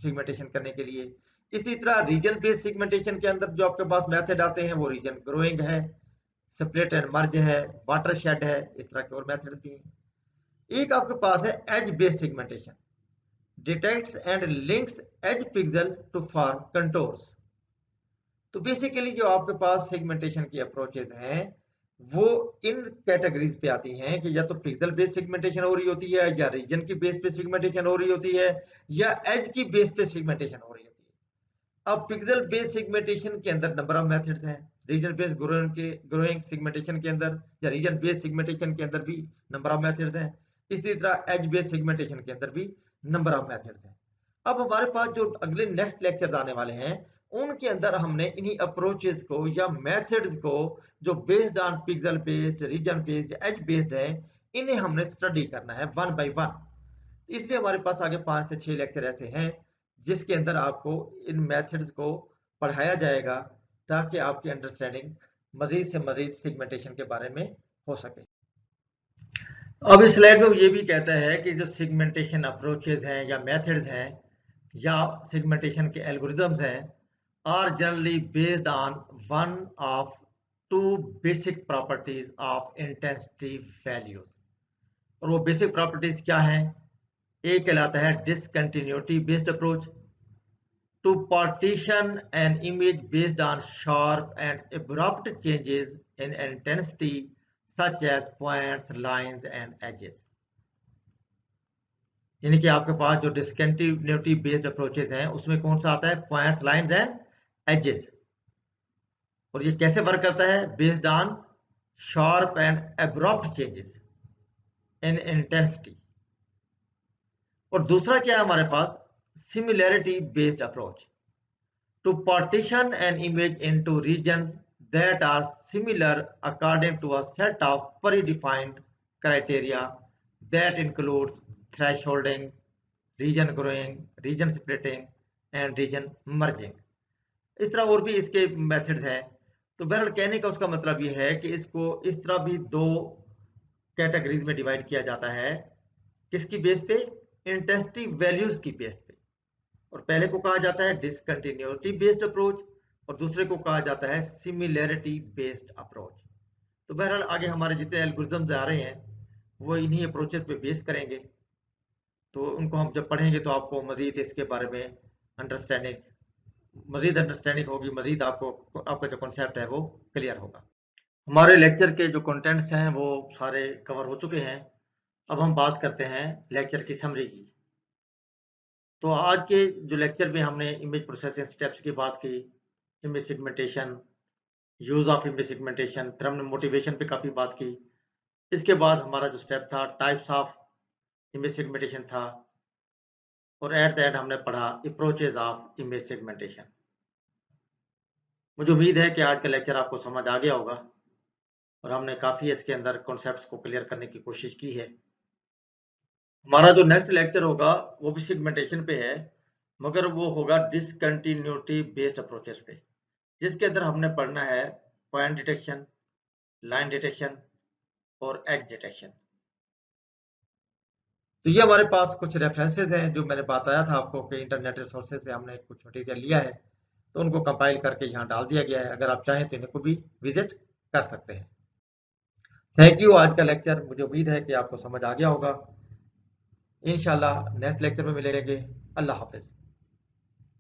सेगमेंटेशन करने के लिए। इसी तरह रीजन बेस्ड सेगमेंटेशन के अंदर जो आपके पास मेथड आते हैं वो रीजन ग्रोइंग है, सेपरेट एंड मर्ज है, वाटरशेड है, इस तरह के और मेथड्स भी हैं। एक आपके पास है edge based segmentation, detects and links edge pixel to form contours. तो बेसिकली जो आपके पास सेगमेंटेशन की अप्रोचेज हैं वो इन कैटेगरीज पे आती हैं कि या तो पिक्सल बेस्ड सेगमेंटेशन हो रही होती है, या रीजन की बेस पे सेगमेंटेशन हो रही होती है, या एज की बेस पे सेगमेंटेशन हो रही होती है। अब पिक्सल बेस्ड सेगमेंटेशन के अंदर नंबर ऑफ मेथड्स हैं, रीजन बेस्ड ग्रोइंग सेगमेंटेशन के अंदर या रीजन बेस्ड सेगमेंटेशन के अंदर भी नंबर ऑफ मेथड्स हैं। इसी तरह एज बेस्ड सेगमेंटेशन के अंदर भी नंबर ऑफ मेथड्स हैं। अब हमारे पास जो अगले नेक्स्ट लेक्चर आने वाले हैं उनके अंदर हमने इन्हीं अप्रोचेस को या मेथड्स को जो based on pixel based, region based, edge based है, इन्हें हमने स्टडी करना है वन बाय वन। इसलिए हमारे पास आगे 5 से 6 लेक्चर ऐसे हैं जिसके अंदर आपको इन मेथड्स को पढ़ाया जाएगा ताकि आपकी अंडरस्टैंडिंग मजीद से मजीद सेगमेंटेशन के बारे में हो सके। अब इस स्लाइड में वो ये भी कहता है कि जो सेगमेंटेशन अप्रोचेज हैं या मेथड्स हैं या सेगमेंटेशन के एल्गोरिदम्स हैं are generally based on one of two basic properties of intensity values। और वो बेसिक प्रॉपर्टीज क्या हैं? एक कहलाता है discontinuity based approach, to partition an image based on sharp and abrupt changes in intensity such as points, lines and edges। यानी कि आपके पास जो डिसकंटिन्यूटी बेस्ड अप्रोचेज हैं उसमें कौन सा आता है, पॉइंट्स, लाइंस एंड एजेस। और ये कैसे वर्क करता है, based on sharp and abrupt changes in intensity. और दूसरा क्या है हमारे पास, similarity based approach, to partition an image into regions that are similar according to a set of predefined criteria that includes thresholding, region growing, region splitting and region merging. इस तरह और भी इसके मेथड्स हैं। तो बहरहाल कहने का उसका मतलब ये है कि इसको इस तरह भी दो कैटेगरीज में डिवाइड किया जाता है, किसकी बेस पे, इंटेंसिटी वैल्यूज की बेस पे। और पहले को कहा जाता है डिसकंटिन्यूटी बेस्ड अप्रोच और दूसरे को कहा जाता है सिमिलैरिटी बेस्ड अप्रोच। तो बहरहाल आगे हमारे जितने एल्गोरिथम्स आ रहे हैं वो इन्हीं अप्रोचेस पे बेस करेंगे, तो उनको हम जब पढ़ेंगे तो आपको मजीद इसके बारे में अंडरस्टैंडिंग मजीद अंडरस्टैंडिंग होगी, मजीद आपको आपका जो कॉन्सेप्ट है वो क्लियर होगा। हमारे लेक्चर के जो कंटेंट्स हैं वो सारे कवर हो चुके हैं। अब हम बात करते हैं लेक्चर की समरी की। तो आज के जो लेक्चर में हमने इमेज प्रोसेसिंग स्टेप्स की बात की, image segmentation, use of image segmentation, फिर हमने मोटिवेशन पे काफ़ी बात की। इसके बाद हमारा जो स्टेप था टाइप्स ऑफ इमेज सेगमेंटेशन था, और एट द एंड हमने पढ़ा अप्रोचेज ऑफ इमेज सेगमेंटेशन। मुझे उम्मीद है कि आज का लेक्चर आपको समझ आ गया होगा और हमने काफ़ी इसके अंदर कॉन्सेप्ट्स को क्लियर करने की कोशिश की है। हमारा जो नेक्स्ट लेक्चर होगा वो भी सेगमेंटेशन पे है, मगर वो होगा डिसकंटिन्यूटी बेस्ड अप्रोचेस पे, जिसके अंदर हमने पढ़ना है पॉइंट डिटेक्शन, लाइन डिटेक्शन और एज डिटेक्शन। तो ये हमारे पास कुछ रेफरेंसेज हैं जो मैंने बताया था आपको कि इंटरनेट रिसोर्सेज से हमने कुछ मटेरियल लिया है, तो उनको कंपाइल करके यहाँ डाल दिया गया है। अगर आप चाहें तो इनको भी विजिट कर सकते हैं। Thank you. आज का लेक्चर मुझे उम्मीद है कि आपको समझ आ गया होगा। इंशाल्लाह नेक्स्ट लेक्चर में मिलेंगे। अल्लाह हाफिज।